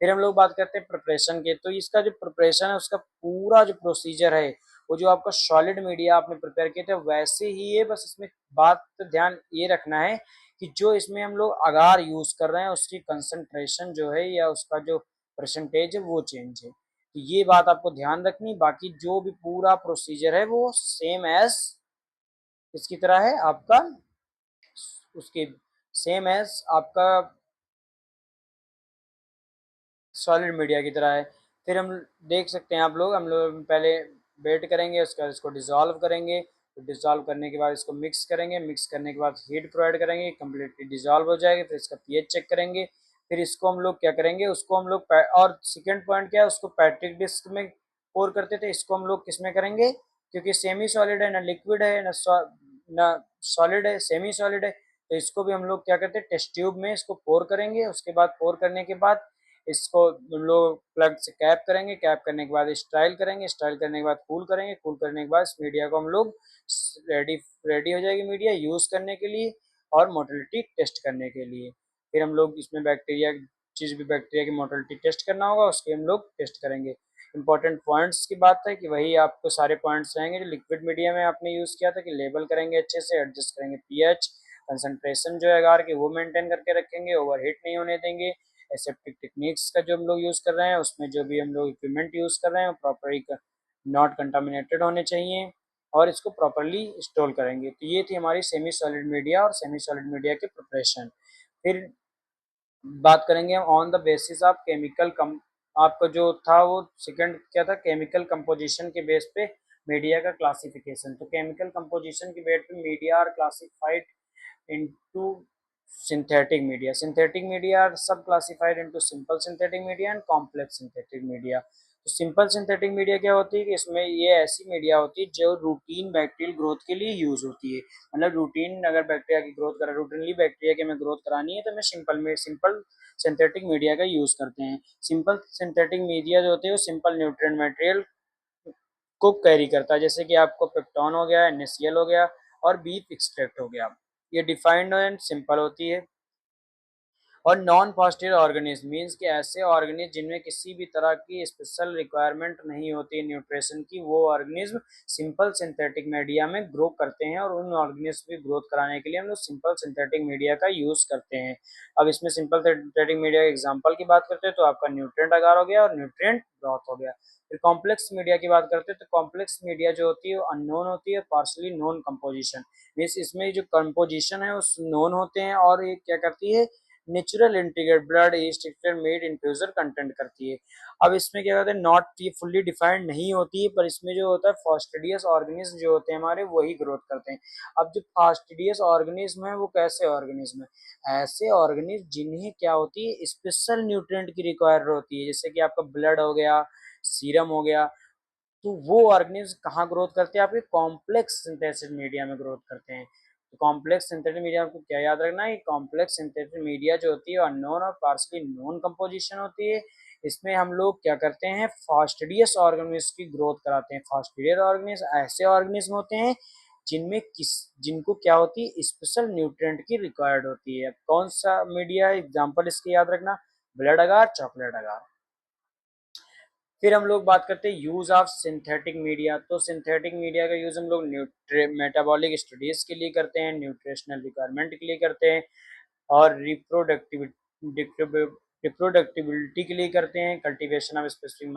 A: फिर हम लोग बात करते हैं प्रिपरेशन के। तो इसका जो प्रिपरेशन है उसका पूरा जो प्रोसीजर है वो जो आपका सॉलिड मीडिया आपने प्रिपेयर किए थे वैसे ही है, बस इसमें बात ध्यान ये रखना है कि जो इसमें हम लोग अगार यूज़ कर रहे हैं उसकी कंसंट्रेशन जो है या उसका जो परसेंटेज है वो चेंज है। तो ये बात आपको ध्यान रखनी, बाकी जो भी पूरा प्रोसीजर है वो सेम एज इसकी तरह है आपका, उसके सेम एज आपका सॉलिड मीडिया की तरह है। फिर हम देख सकते हैं, आप लोग हम लोग पहले वेट करेंगे, उसके बाद इसको डिज़ोल्व करेंगे। तो डिज़ोल्व करने के बाद इसको मिक्स करेंगे, मिक्स करने के बाद हीट प्रोवाइड करेंगे, कम्प्लीटली डिज़ोल्व हो जाएगी। फिर इसका पीएच चेक करेंगे। फिर इसको हम लोग क्या करेंगे, उसको हम लोग और सेकेंड पॉइंट क्या है, उसको पैट्रिक डिस्क में पोर करते थे, इसको हम लोग किस में करेंगे, क्योंकि सेमी सॉलिड है, ना लिक्विड है ना सॉलिड है, सेमी सॉलिड है। तो इसको भी हम लोग क्या करते हैं, टेस्ट ट्यूब में इसको पोर करेंगे। उसके बाद पोर करने के बाद इसको हम लोग प्लग से कैप करेंगे, कैप करने के बाद स्टाइल करेंगे, स्टाइल करने के बाद कूल करेंगे, कूल करने के बाद इस मीडिया को हम लोग रेडी रेडी हो जाएगी मीडिया यूज़ करने के लिए और मोटिलिटी टेस्ट करने के लिए। फिर हम लोग इसमें बैक्टीरिया, जिस भी बैक्टीरिया की मोटिलिटी टेस्ट करना होगा उसके हम लोग टेस्ट करेंगे। इंपॉर्टेंट पॉइंट्स की बात है कि वही आपको सारे पॉइंट्स रहेंगे जो लिक्विड मीडिया में आपने यूज़ किया था, कि लेबल करेंगे अच्छे से, एडजस्ट करेंगे पीएच, कंसंट्रेशन जो है अगार की वो मेंटेन करके रखेंगे, ओवरहीट नहीं होने देंगे। एसेप्टिक टेक्निक्स का जो हम लोग यूज़ कर रहे हैं उसमें जो भी हम लोग इक्विपमेंट यूज़ कर रहे हैं वो प्रॉपरली नॉट कंटामिनेटेड होने चाहिए और इसको प्रॉपरली स्टोर करेंगे। तो ये थी हमारी सेमी सॉलिड मीडिया और सेमी सॉलिड मीडिया की प्रिपरेशन। फिर बात करेंगे हम on the basis of chemical come. आपका जो था वो सेकंड क्या था, केमिकल कंपोजिशन के बेस पे मीडिया का क्लासिफिकेशन। तो केमिकल कंपोजिशन के बेस पे media are classified into synthetic media. Synthetic media are sub-classified into simple synthetic media and complex synthetic media. तो सिंपल सिंथेटिक मीडिया क्या होती है कि इसमें ये ऐसी मीडिया होती है जो रूटीन बैक्टीरियल ग्रोथ के लिए यूज होती है। मतलब रूटीन अगर बैक्टीरिया की ग्रोथ करा, रूटीनली बैक्टीरिया की हमें ग्रोथ करानी है तो हमें सिंपल सिंथेटिक मीडिया का यूज करते हैं। सिंपल सिंथेटिक मीडिया जो होती है वो सिंपल न्यूट्रिएंट मटेरियल को कैरी करता है, जैसे कि आपको पेप्टोन हो गया, NaCl हो गया और बीफ एक्सट्रैक्ट हो गया। ये डिफाइंड एंड सिंपल होती है। और नॉन फास्टियर ऑर्गेनिज्म मीन्स कि ऐसे ऑर्गेनिज्म जिनमें किसी भी तरह की स्पेशल रिक्वायरमेंट नहीं होती न्यूट्रिशन की, वो ऑर्गेनिज्म सिंपल सिंथेटिक मीडिया में ग्रो करते हैं। और उन ऑर्गेनिज्म की ग्रोथ कराने के लिए हम लोग सिंपल सिंथेटिक मीडिया का यूज करते हैं। अब इसमें सिंपल सिंथेटिक मीडिया के एग्जाम्पल की बात करते हैं तो आपका न्यूट्रिएंट अगार हो गया और न्यूट्रिएंट ब्रॉथ हो गया। फिर कॉम्प्लेक्स मीडिया की बात करते हैं तो कॉम्प्लेक्स मीडिया जो होती है वो अननोन होती है, पार्शली नोन कंपोजिशन। मीन्स इसमें जो कंपोजिशन है वो नोन होते हैं और ये क्या करती है, natural integrate blood yeast made infuser content करती है। अब इसमें क्या होता है, नॉट ये फुल्ली डिफाइंड नहीं होती है, पर इसमें जो होता है फास्टिडियस ऑर्गेनिज्म जो होते हैं हमारे वही ग्रोथ करते हैं। अब जो फास्टिडियस ऑर्गेनिज्म है वो कैसे ऑर्गेनिज्म है, ऐसे ऑर्गेनिज्म जिन्हें क्या होती है स्पेशल न्यूट्रिएंट की रिक्वायर होती है, जैसे कि आपका ब्लड हो गया, सीरम हो गया। तो वो ऑर्गेनिज्म कहाँ ग्रोथ करते हैं, आपके कॉम्प्लेक्स सिंथेसिस मीडिया में ग्रोथ करते हैं। तो कॉम्प्लेक्स सिंथेटिक मीडिया आपको क्या याद रखना है, कॉम्प्लेक्स सिंथेटिक मीडिया जो होती है अननोन और पार्शली नोन कंपोजिशन होती है। इसमें हम लोग क्या करते हैं, फास्टिडियस ऑर्गेनिज्म की ग्रोथ कराते हैं। फास्टिडियस ऑर्गेनिज्म ऐसे ऑर्गेनिज्म होते हैं जिनको क्या होती है स्पेशल न्यूट्रिएंट की रिक्वायर्ड होती है। कौन सा मीडिया है, एग्जाम्पल इसके याद रखना, ब्लड अगार, चॉकलेट अगार। फिर हम लोग बात करते हैं यूज ऑफ सिंथेटिक मीडिया। तो सिंथेटिक मीडिया का यूज हम लोग मेटाबॉलिक स्टडीज के लिए करते हैं, न्यूट्रिशनल रिक्वायरमेंट के लिए करते हैं और रिप्रोडक्टिबिलिटी के लिए करते हैं, कल्टीवेशन ऑफ स्पेसिफिक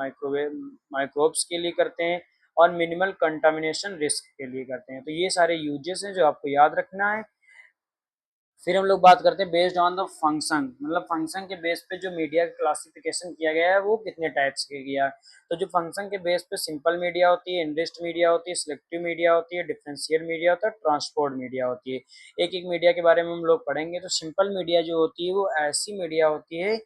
A: माइक्रोब्स के लिए करते हैं और मिनिमल कंटामिनेशन रिस्क के लिए करते हैं। तो ये सारे यूजेस हैं जो आपको याद रखना है। फिर हम लोग बात करते हैं बेस्ड ऑन द फंक्शन, मतलब फंक्शन के बेस पे जो मीडिया का क्लासिफिकेशन किया गया है वो कितने टाइप्स के किया है। तो जो फंक्शन के बेस पे सिंपल मीडिया होती है, इनरिच्ड मीडिया होती है, सिलेक्टिव मीडिया होती है, डिफरेंशियल मीडिया होता है, ट्रांसपोर्ट मीडिया होती है। एक एक मीडिया के बारे में हम लोग पढ़ेंगे। तो सिंपल मीडिया जो होती है वो ऐसी मीडिया होती है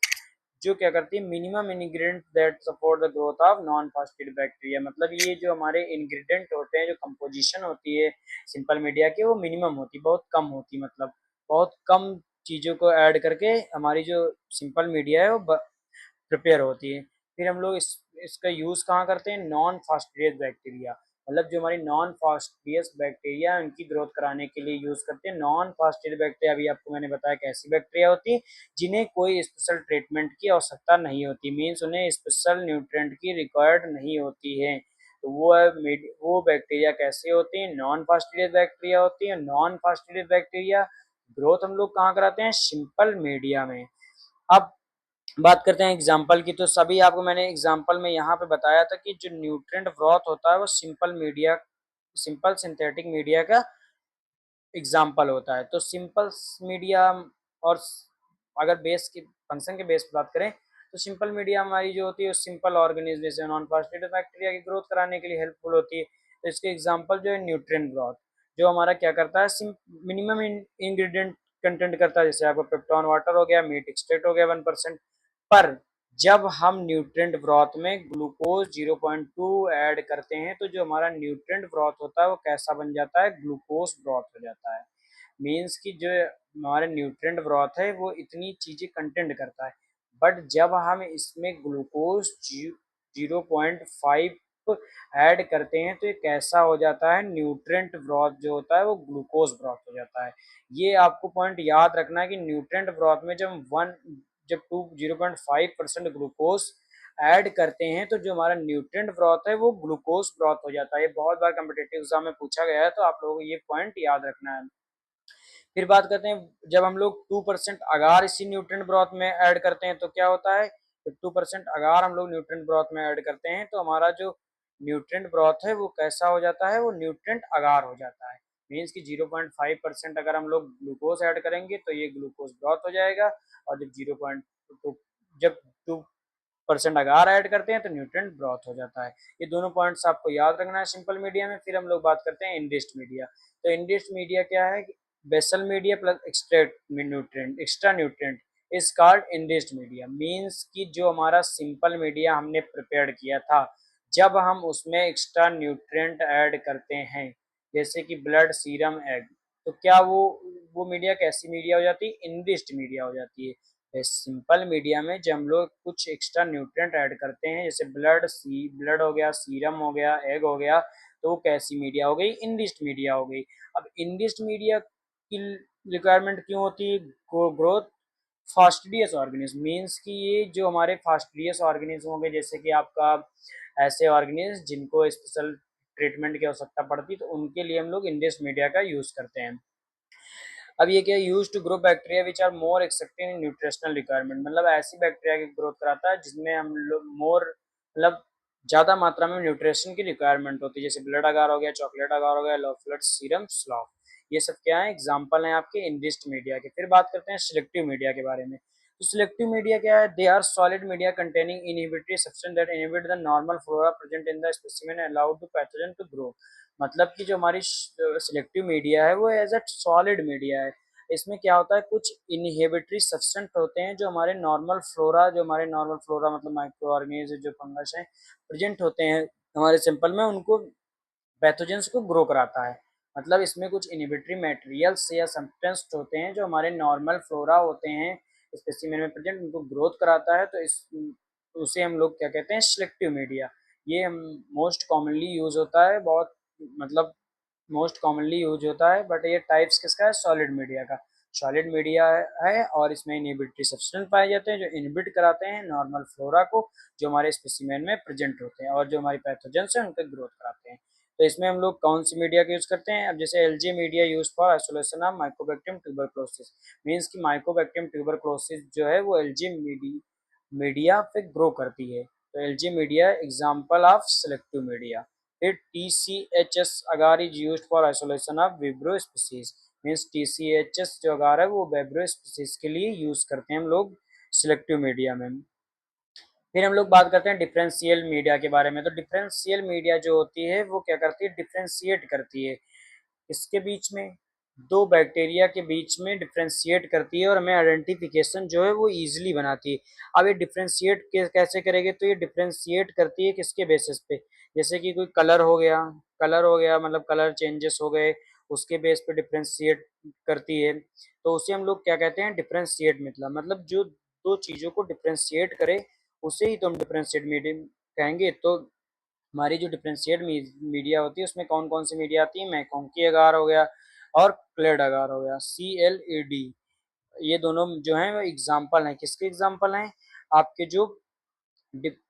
A: जो क्या करती है, minimum ingredient that support the growth of non phosphated bacteria. मतलब ये जो हमारे इंग्रेडिएंट होते हैं, जो कंपोजिशन होती है सिंपल मीडिया की, वो मिनिमम होती है, बहुत कम होती है। मतलब बहुत कम चीज़ों को ऐड करके हमारी जो सिंपल मीडिया है वो प्रिपेयर होती है। फिर हम लोग इसका यूज़ कहाँ करते हैं, नॉन फास्टिडियस बैक्टीरिया। मतलब जो हमारी नॉन फास्टिडियस बैक्टीरिया उनकी ग्रोथ कराने के लिए यूज़ करते हैं। नॉन फास्टिडियस बैक्टीरिया अभी आपको मैंने बताया कि ऐसी बैक्टीरिया होती है जिन्हें कोई स्पेशल ट्रीटमेंट की आवश्यकता नहीं होती, मीन्स उन्हें स्पेशल न्यूट्रिएंट की रिक्वायर्ड नहीं होती है। तो वो बैक्टीरिया कैसे होती हैं, नॉन फास्टिडियस बैक्टीरिया होती है। नॉन फास्टिडियस बैक्टीरिया ग्रोथ हम लोग कहाँ कराते हैं, सिंपल मीडिया में। अब बात करते हैं एग्जाम्पल की। तो सभी आपको मैंने एग्जाम्पल में यहाँ पे बताया था कि जो न्यूट्रिएंट ब्रॉथ होता है वो सिंपल सिंथेटिक मीडिया का एग्जाम्पल होता है। तो सिंपल मीडिया और अगर बेस की फंक्शन के बेस पे बात करें तो सिंपल मीडिया हमारी जो होती है सिंपल ऑर्गेनिज्म जैसे नॉन फास्फेटेड बैक्टीरिया की ग्रोथ कराने के लिए हेल्पफुल होती है। तो इसके एग्जाम्पल जो है न्यूट्रिएंट ब्रॉथ, जो हमारा क्या करता है, मिनिमम इंग्रेडिएंट कंटेंट करता है, जैसे आपको पेप्टॉन वाटर हो गया, मीट एक्सट्रैक्ट हो गया 1%। पर जब हम न्यूट्रिएंट ब्रॉथ में ग्लूकोज 0.2 ऐड करते हैं तो जो हमारा न्यूट्रिएंट ब्रॉथ होता है वो कैसा बन जाता है, ग्लूकोज ब्रॉथ हो जाता है। मीन्स कि जो हमारे न्यूट्रिएंट ब्रॉथ है वो इतनी चीजें कंटेंट करता है, बट जब हम इसमें ग्लूकोज 0.5 ऐड करते हैं तो ये कैसा हो जाता है, न्यूट्रिएंट ब्रॉथ जो होता है वो ग्लूकोज ब्रॉथ हो जाता है। ये आपको पॉइंट याद रखना है कि न्यूट्रिएंट ब्रॉथ में जब 0.5% ग्लूकोज ऐड करते हैं तो जो हमारा न्यूट्रिएंट ब्रॉथ है वो ग्लूकोज ब्रॉथ हो जाता है। ये बहुत बार कम्पिटिटिव एग्जाम में पूछा गया है, तो आप लोगों को ये पॉइंट याद रखना है। फिर बात करते हैं जब हम लोग 2% अगार इसी न्यूट्रिएंट ब्रॉथ में ऐड करते हैं तो क्या होता है, जब 2% अगार हम लोग न्यूट्रिएंट ब्रॉथ में ऐड करते हैं तो हमारा जो न्यूट्रिएंट ब्रॉथ है वो कैसा हो जाता है, वो न्यूट्रिएंट अगार हो जाता है। मीन्स कि 0.5% अगर हम लोग ग्लूकोज ऐड करेंगे तो ये ग्लूकोज ब्रॉथ हो जाएगा, और जब 0.2 जब 2% अगार ऐड करते हैं तो न्यूट्रिएंट ब्रॉथ हो जाता है। ये दोनों पॉइंट्स आपको याद रखना है सिंपल मीडिया में। फिर हम लोग बात करते हैं इंडिस्ट मीडिया। तो इंडिस्ट मीडिया क्या है? Basal media plus extract nutrient, extra nutrient is called इंडिस्ट मीडिया। मीन्स कि जो हमारा सिंपल मीडिया हमने प्रिपेयर किया था, जब हम उसमें एक्स्ट्रा न्यूट्रिएंट ऐड करते हैं जैसे कि ब्लड, सीरम, एग, तो क्या वो मीडिया कैसी मीडिया हो जाती है? इंडिस्ट मीडिया हो जाती है। सिंपल मीडिया में जब हम लोग कुछ एक्स्ट्रा न्यूट्रिएंट ऐड करते हैं जैसे ब्लड हो गया, सीरम हो गया, एग हो गया, तो वो कैसी मीडिया हो गई? इंडिस्ट मीडिया हो गई। अब इंडिस्ट मीडिया की रिक्वायरमेंट क्यों होती है? ग्रोथ फास्टिडियस ऑर्गेनिज्म, मीन्स कि ये जो हमारे फास्टिडियस ऑर्गेनिज्म होंगे जैसे कि आपका ऐसे ऑर्गेनिज्म जिनको स्पेशल ट्रीटमेंट की आवश्यकता पड़ती है, तो उनके लिए हम लोग इंडिस्ट मीडिया का यूज करते हैं। अब ये क्या, use to grow bacteria which are more accepted in nutritional requirement, मतलब ऐसी बैक्टीरिया की ग्रोथ कराता है जिसमें हम लोग मोर, मतलब ज्यादा मात्रा में न्यूट्रिशन की रिक्वायरमेंट होती है, जैसे ब्लड अगार हो गया, चॉकलेट अगार हो गया, लोफ्लेट, सीरम, स्लॉफ, ये सब क्या है? एग्जाम्पल हैं आपके इंडिस्ट मीडिया के। फिर बात करते हैं सिलेक्टिव मीडिया के बारे में। तो सिलेक्टिव मीडिया क्या है? They are solid media containing inhibitory substance that inhibit the normal flora present in the specimen and allowed to pathogen to grow. मतलब कि जो हमारी सिलेक्टिव मीडिया है वो एज अ सॉलिड मीडिया है। इसमें क्या होता है? कुछ इनहिबिटरी सब्सटेंट होते हैं जो हमारे नॉर्मल फ्लोरा मतलब माइक्रो ऑर्गेनिज्म जो फंगस हैं प्रेजेंट होते हैं हमारे सैंपल में, उनको पैथोजेंस को ग्रो कराता है। मतलब इसमें कुछ इनहिबिटरी मटेरियल्स या सब्सटेंस होते हैं जो हमारे नॉर्मल फ्लोरा होते हैं स्पेसिमेन में प्रेजेंट, उनको ग्रोथ कराता है। तो इस उसे हम लोग क्या कहते हैं? Selective media. ये हम मोस्ट कॉमनली यूज होता है, बहुत मतलब मोस्ट कॉमनली यूज होता है। बट ये टाइप्स किसका है? सॉलिड मीडिया का। सॉलिड मीडिया है और इसमें इनहिबिटरी सब्सटेंस पाए जाते हैं जो इनहिबिट कराते हैं नॉर्मल फ्लोरा को जो हमारे स्पेसिमेन में प्रेजेंट होते हैं, और जो हमारी पैथोजेंस हैं उनका ग्रोथ कराते हैं। तो इसमें हम लोग कौन सी मीडिया का यूज करते हैं? अब जैसे LG media use for isolation of Mycobacterium tuberculosis, means कि माइकोबैक्टीरियम ट्यूबरक्लोसिस जो है वो एलजी मीडिया पे ग्रो करती है। तो LG media example of selective media. फिर TCHS agar is used for isolation of विब्रो species, means TCHS जो अगार है वो विब्रो स्पीसीज के लिए यूज करते हैं हम लोग सिलेक्टिव मीडिया में। फिर हम लोग बात करते हैं डिफरेंशियल मीडिया के बारे में। तो डिफरेंशियल मीडिया जो होती है वो क्या करती है? डिफरेंशिएट करती है इसके बीच में, दो बैक्टीरिया के बीच में डिफरेंशिएट करती है और हमें आइडेंटिफिकेशन जो है वो इजीली बनाती है। अब ये डिफरेंशिएट कैसे करेगी? तो ये डिफरेंशिएट करती है किसके बेसिस पे? जैसे कि कोई कलर हो गया मतलब कलर चेंजेस हो गए, उसके बेस पे डिफरेंशिएट करती है। तो उसे हम लोग क्या कहते हैं? डिफरेंशिएट मतलब जो दो चीजों को डिफरेंशिएट करे उसे ही तो हम डिफरेंशिएट मीडियम कहेंगे। तो हमारी जो डिफरेंशिएट मीडिया होती है उसमें कौन कौन सी मीडिया आती है? मैकोंकी अगार हो गया और क्लेड अगार हो गया, CLAD। ये दोनों जो हैं वो एग्जाम्पल हैं, किसके एग्जाम्पल हैं? आपके जो डि-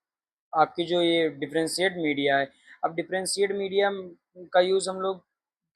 A: आपकी जो ये डिफरेंशिएट मीडिया है। अब डिफरेंशिएट मीडिया का यूज हम लोग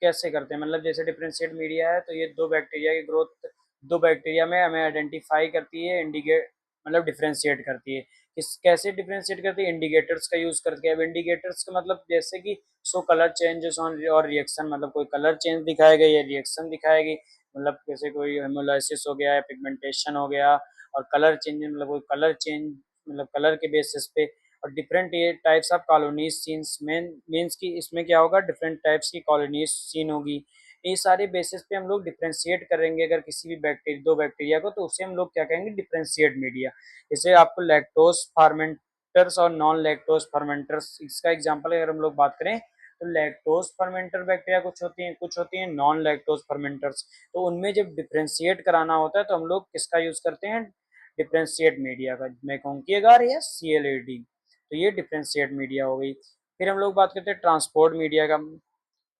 A: कैसे करते हैं? मतलब जैसे डिफरेंशिएट मीडिया है तो ये दो बैक्टीरिया की ग्रोथ, दो बैक्टीरिया में हमें आइडेंटिफाई करती है, इंडिकेट मतलब डिफरेंशिएट करती है। किस कैसे डिफरेंशिएट करती है? इंडिकेटर्स का यूज करके। अब इंडिकेटर्स का मतलब जैसे कि सो कलर चेंजेस ऑन और रिएक्शन, मतलब कोई कलर चेंज दिखाएगा या रिएक्शन दिखाएगी, मतलब जैसे कोई हेमोलाइसिस हो गया या पिगमेंटेशन हो गया, और कलर चेंज मतलब कोई कलर चेंज मतलब कलर के बेसिस पे। और डिफरेंट ये types of colonies scenes means कि इसमें क्या होगा? डिफरेंट टाइप्स की कॉलोनीज सीन होगी। ये सारे बेसिस पे हम लोग डिफरेंशिएट करेंगे अगर किसी भी दो बैक्टीरिया को, तो उसे हम लोग क्या कहेंगे? Differentiate media. जैसे आपको लैक्टोज फर्मेंटर्स और नॉन लैक्टोज फर्मेंटर्स, इसका एग्जांपल अगर हम लोग बात करें तो लैक्टोज फर्मेंटर बैक्टीरिया कुछ होती हैं नॉन लैक्टोज फर्मेंटर्स। तो उनमें जब डिफरेंशिएट कराना होता है तो हम लोग किसका यूज करते हैं? डिफरेंशिएट मीडिया का, मैकोंकी अगार या CLAD। तो ये डिफरेंशिएट मीडिया हो गई। फिर हम लोग बात करते हैं ट्रांसपोर्ट मीडिया का।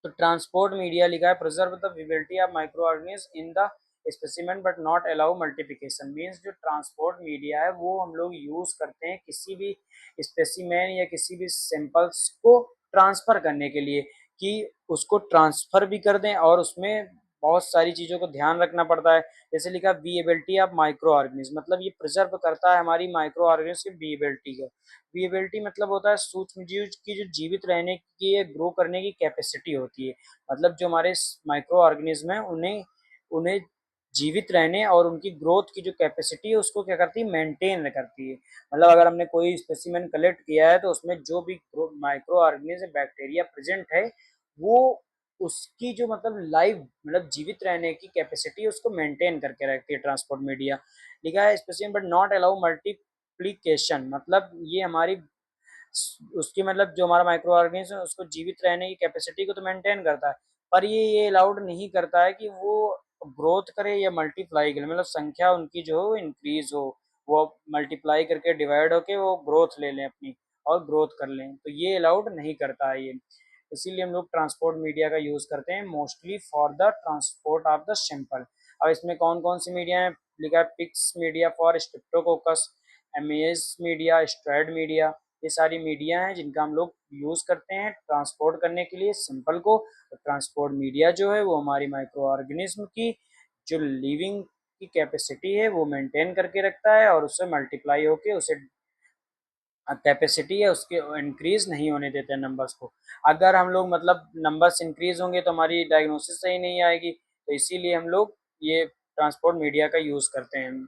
A: तो ट्रांसपोर्ट मीडिया लिखा है preserve the viability of micro organism in the specimen but not allow multiplication, means जो ट्रांसपोर्ट मीडिया है वो हम लोग यूज करते हैं किसी भी स्पेसिमेन या किसी भी सैंपल्स को ट्रांसफर करने के लिए, कि उसको ट्रांसफर भी कर दें और उसमें बहुत सारी चीज़ों को ध्यान रखना पड़ता है। जैसे लिखा विएबिलिटी ऑफ माइक्रो ऑर्गेनिज्म, मतलब ये प्रिजर्व करता है हमारी माइक्रो ऑर्गेनिज्म की विएबिलिटी को। विएबिलिटी मतलब होता है सूक्ष्म जीव की जो जीवित रहने की या ग्रो करने की कैपेसिटी होती है। मतलब जो हमारे माइक्रो ऑर्गेनिज्म है उन्हें उन्हें जीवित रहने और उनकी ग्रोथ की जो कैपेसिटी है उसको क्या करती है, मेंटेन करती है। मतलब अगर हमने कोई स्पेसिमेन कलेक्ट किया है तो उसमें जो भी माइक्रो ऑर्गेनिज्म बैक्टीरिया प्रेजेंट है वो उसकी जो मतलब लाइव मतलब जीवित रहने की कैपेसिटी है उसको मेंटेन करके रखती है ट्रांसपोर्ट मीडिया। लिखा है specimen but not allow multiplication, मतलब ये हमारी उसकी मतलब जो हमारा माइक्रो ऑर्गेनिज्म है उसको जीवित रहने की कैपेसिटी को तो मेंटेन करता है, पर ये अलाउड नहीं करता है कि वो ग्रोथ करे या मल्टीप्लाई करे, मतलब संख्या उनकी जो हो इंक्रीज हो, वो मल्टीप्लाई करके डिवाइड होके वो ग्रोथ ले लें अपनी और ग्रोथ कर लें, तो ये अलाउड नहीं करता है ये। इसीलिए हम लोग ट्रांसपोर्ट मीडिया का यूज करते हैं mostly for the transport of the sample. अब इसमें कौन कौन सी मीडिया है, लिखा है Pike's media for streptococcus, MS media, Stuart's media, ये सारी मीडिया हैं जिनका हम लोग यूज करते हैं ट्रांसपोर्ट करने के लिए सिंपल को। तो ट्रांसपोर्ट मीडिया जो है वो हमारी माइक्रो ऑर्गेनिज्म की जो लिविंग की कैपेसिटी है वो मेंटेन करके रखता है और उससे मल्टीप्लाई होके उसे कैपेसिटी है उसके इंक्रीज नहीं होने देते हैं नंबर्स को। अगर हम लोग मतलब नंबर्स इंक्रीज होंगे तो हमारी डायग्नोसिस सही नहीं आएगी, तो इसीलिए हम लोग ये ट्रांसपोर्ट मीडिया का यूज करते हैं।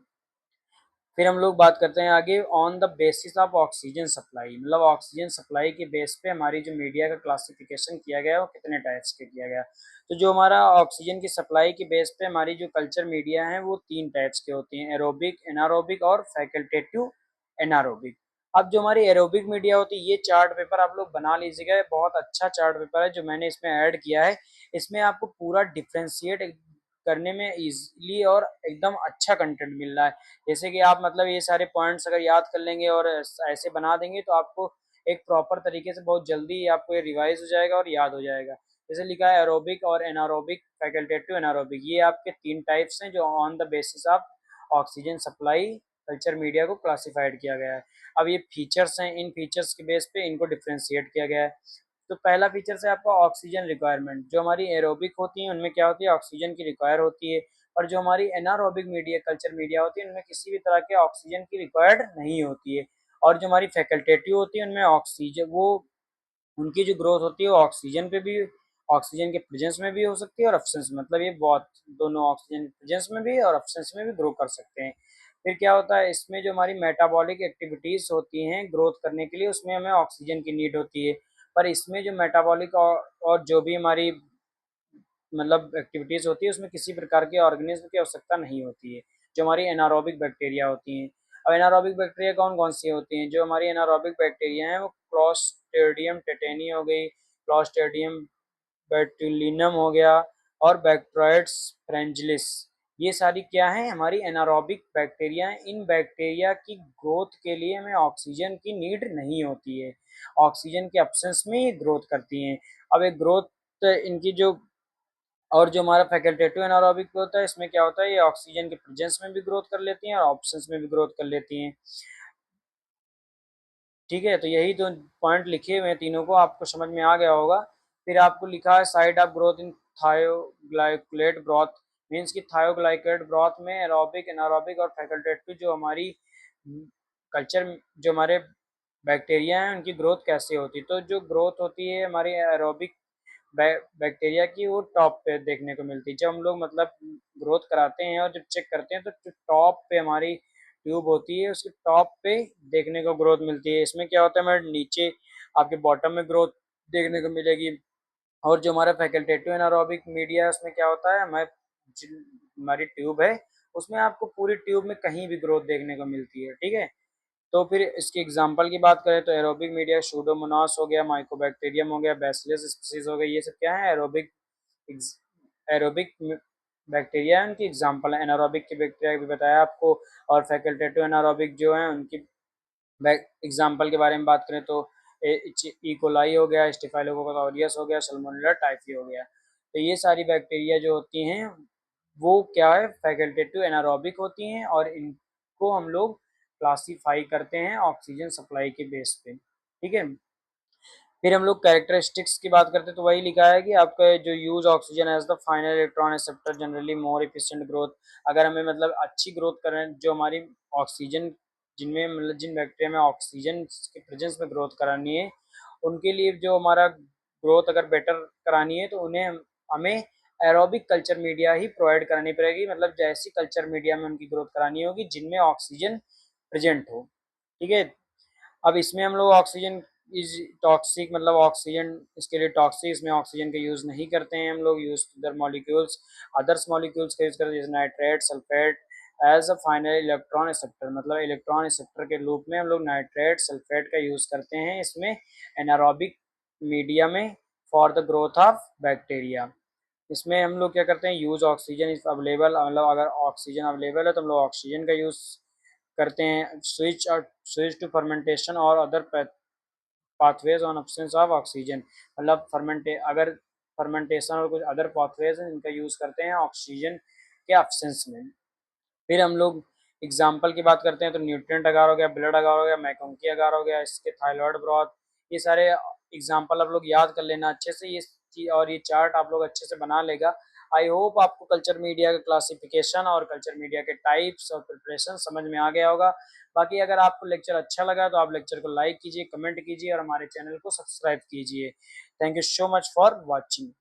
A: फिर हम लोग बात करते हैं आगे on the basis of oxygen supply, मतलब ऑक्सीजन सप्लाई के बेस पे हमारी जो मीडिया का क्लासिफिकेशन किया गया है वो कितने टाइप्स के किया गया। तो जो हमारा ऑक्सीजन की सप्लाई के बेस पे हमारी जो कल्चर मीडिया है वो तीन टाइप्स के होती हैं, एरोबिक, एनारोबिक और फैकल्टेटिव एनारोबिक। अब जो हमारी एरोबिक मीडिया होती है, ये चार्ट पेपर आप लोग बना लीजिएगा, बहुत अच्छा चार्ट पेपर है जो मैंने इसमें ऐड किया है। इसमें आपको पूरा डिफ्रेंशिएट करने में इजीली और एकदम अच्छा कंटेंट मिल रहा है। जैसे कि आप मतलब ये सारे पॉइंट्स अगर याद कर लेंगे और ऐसे बना देंगे तो आपको एक प्रॉपर तरीके से बहुत जल्दी आपको ये रिवाइज हो जाएगा और याद हो जाएगा। जैसे लिखा है एरोबिक और एनारोबिक, फैकल्टेटिव एनारोबिक, ये आपके तीन टाइप्स हैं जो on the basis of oxygen supply culture media को क्लासिफाइड किया गया है। अब ये फीचर्स हैं, इन फीचर्स के बेस पे इनको डिफ्रेंशिएट किया गया है। तो पहला फीचर है आपका ऑक्सीजन रिक्वायरमेंट, जो हमारी एरोबिक होती है उनमें क्या होती है, ऑक्सीजन की रिक्वायर होती है, और जो हमारी एनारोबिक मीडिया कल्चर मीडिया होती है उनमें किसी भी तरह के ऑक्सीजन की रिक्वायर्ड नहीं होती है। और जो हमारी फैकल्टेटिव होती है उनमें ऑक्सीजन वो उनकी जो ग्रोथ होती है वो ऑक्सीजन पे भी, ऑक्सीजन के प्रेजेंस में भी हो सकती है और एब्सेंस में, मतलब ये बहुत दोनों ऑक्सीजन के प्रेजेंस में भी और एब्सेंस में भी ग्रो कर सकते हैं। फिर क्या होता है इसमें जो हमारी मेटाबॉलिक एक्टिविटीज होती हैं ग्रोथ करने के लिए उसमें हमें ऑक्सीजन की नीड होती है, पर इसमें जो मेटाबॉलिक और जो भी हमारी मतलब एक्टिविटीज होती है उसमें किसी प्रकार के ऑर्गेनिज्म की आवश्यकता नहीं होती है, जो हमारी एनारोबिक बैक्टीरिया होती हैं। अब एनारोबिक बैक्टीरिया कौन कौन सी होती हैं, जो हमारी एनारोबिक बैक्टीरिया हैं वो क्लॉस्ट्रिडियम टेटेनी हो गई, क्लॉस्ट्रिडियम बेटुलिनम हो गया, और बैक्ट्रोइड्स फ्रेंजिलिस, ये सारी क्या है हमारी एनारोबिक बैक्टीरिया हैं। इन बैक्टीरिया की ग्रोथ के लिए हमें ऑक्सीजन की नीड नहीं होती है, ऑक्सीजन के एब्सेंस में ये ग्रोथ करती हैं। अब एक ग्रोथ इनकी जो, और जो हमारा फैकल्टेटिव एनारोबिक होता है इसमें क्या होता है ये ऑक्सीजन के प्रेजेंस में भी ग्रोथ कर लेती हैं और ऑब्सेंस में भी ग्रोथ कर लेती हैं। ठीक है, तो यही तो पॉइंट लिखे हुए हैं तीनों को, आपको समझ में आ गया होगा। फिर आपको लिखा है site of growth in thioglycollate broth, means की थायोग्लाइकोलेट ब्रॉथ में एरोबिक, एनारोबिक और फैकल्टेटिव जो हमारी कल्चर जो हमारे बैक्टीरिया हैं उनकी ग्रोथ कैसे होती है। तो जो ग्रोथ होती है हमारी एरोबिक बैक्टीरिया की वो टॉप पे देखने को मिलती है। जब हम लोग मतलब ग्रोथ कराते हैं और जब चेक करते हैं तो जो टॉप पे हमारी ट्यूब होती है उसके टॉप पे देखने को ग्रोथ मिलती है। इसमें क्या होता है हमारे नीचे आपके बॉटम में ग्रोथ देखने को मिलेगी। और जो हमारा फैकल्टेटिव एनारोबिक मीडिया है उसमें क्या होता है हमारी ट्यूब है उसमें आपको पूरी ट्यूब में कहीं भी ग्रोथ देखने को मिलती है। ठीक है, तो फिर इसके एग्जाम्पल की बात करें तो एरोबिक मीडिया सूडोमोनास हो गया, माइकोबैक्टीरियम हो गया, बैसिलस स्पीसीज हो गई, ये सब क्या है एरोबिक एरोबिक बैक्टीरिया है, उनकी एग्जाम्पल है। एनारोबिक की बैक्टीरिया भी बताया आपको, और फैकल्टेटिव एनारोबिक जो है उनकी एग्जाम्पल के बारे में बात करें तो इकोलाई हो गया, स्टेफाइलोकोकस ऑरियस हो गया, सल्मोनेला टाइफी हो गया। तो ये सारी बैक्टीरिया जो होती हैं वो क्या है फैकल्टेटिव एनारोबिक होती हैं और इनको हम लोग क्लासीफाई करते हैं ऑक्सीजन सप्लाई के बेस पे। ठीक है, फिर हम लोग कैरेक्टरिस्टिक्स की बात करते हैं तो वही लिखा है कि आपका जो use oxygen as the final electron acceptor generally more efficient growth. अगर हमें मतलब अच्छी ग्रोथ करें, जो हमारी ऑक्सीजन, जिनमें मतलब जिन बैक्टीरिया में ऑक्सीजन के प्रेजेंस में ग्रोथ करानी है, उनके लिए जो हमारा ग्रोथ अगर बेटर करानी है तो उन्हें हमें एरोबिक कल्चर मीडिया ही प्रोवाइड करानी पड़ेगी। मतलब जैसी कल्चर मीडिया में उनकी ग्रोथ करानी होगी जिनमें ऑक्सीजन प्रेजेंट हो। ठीक है। अब इसमें हम लोग ऑक्सीजन इज टॉक्सिक, मतलब ऑक्सीजन इसके लिए टॉक्सिक, इसमें ऑक्सीजन का यूज़ नहीं करते हैं हम लोग। Use other molecules, others molecules का यूज़ करते हैं, जैसे nitrate, sulphate as a final electron acceptor. मतलब इलेक्ट्रॉन एक्सेप्टर के रूप में हम लोग नाइट्रेट, सल्फेट का यूज़ करते हैं इसमें एनारोबिक मीडिया में for the growth of bacteria. इसमें हम लोग क्या करते हैं, यूज ऑक्सीजन इज अवेलेबल, मतलब अगर ऑक्सीजन अवेलेबल है तो हम लोग ऑक्सीजन का यूज़ करते हैं। स्विच टू फर्मेंटेशन और other pathways on absence of oxygen. मतलब अगर फर्मेंटेशन और कुछ अदर पाथवेज हैं इनका यूज़ करते हैं ऑक्सीजन के एब्सेंस में। फिर हम लोग एग्जाम्पल की बात करते हैं तो न्यूट्रिएंट अगार हो गया, ब्लड अगार हो गया, मैकोंकी अगार हो गया, इसके थायराइड ब्रॉथ, ये सारे एग्जाम्पल आप लोग याद कर लेना अच्छे से। और ये चार्ट आप लोग अच्छे से बना लेगा। आई होप आपको कल्चर मीडिया का क्लासिफिकेशन और कल्चर मीडिया के टाइप्स और प्रिपरेशन समझ में आ गया होगा। बाकी अगर आपको लेक्चर अच्छा लगा तो आप लेक्चर को लाइक कीजिए, कमेंट कीजिए और हमारे चैनल को सब्सक्राइब कीजिए। Thank you so much for watching.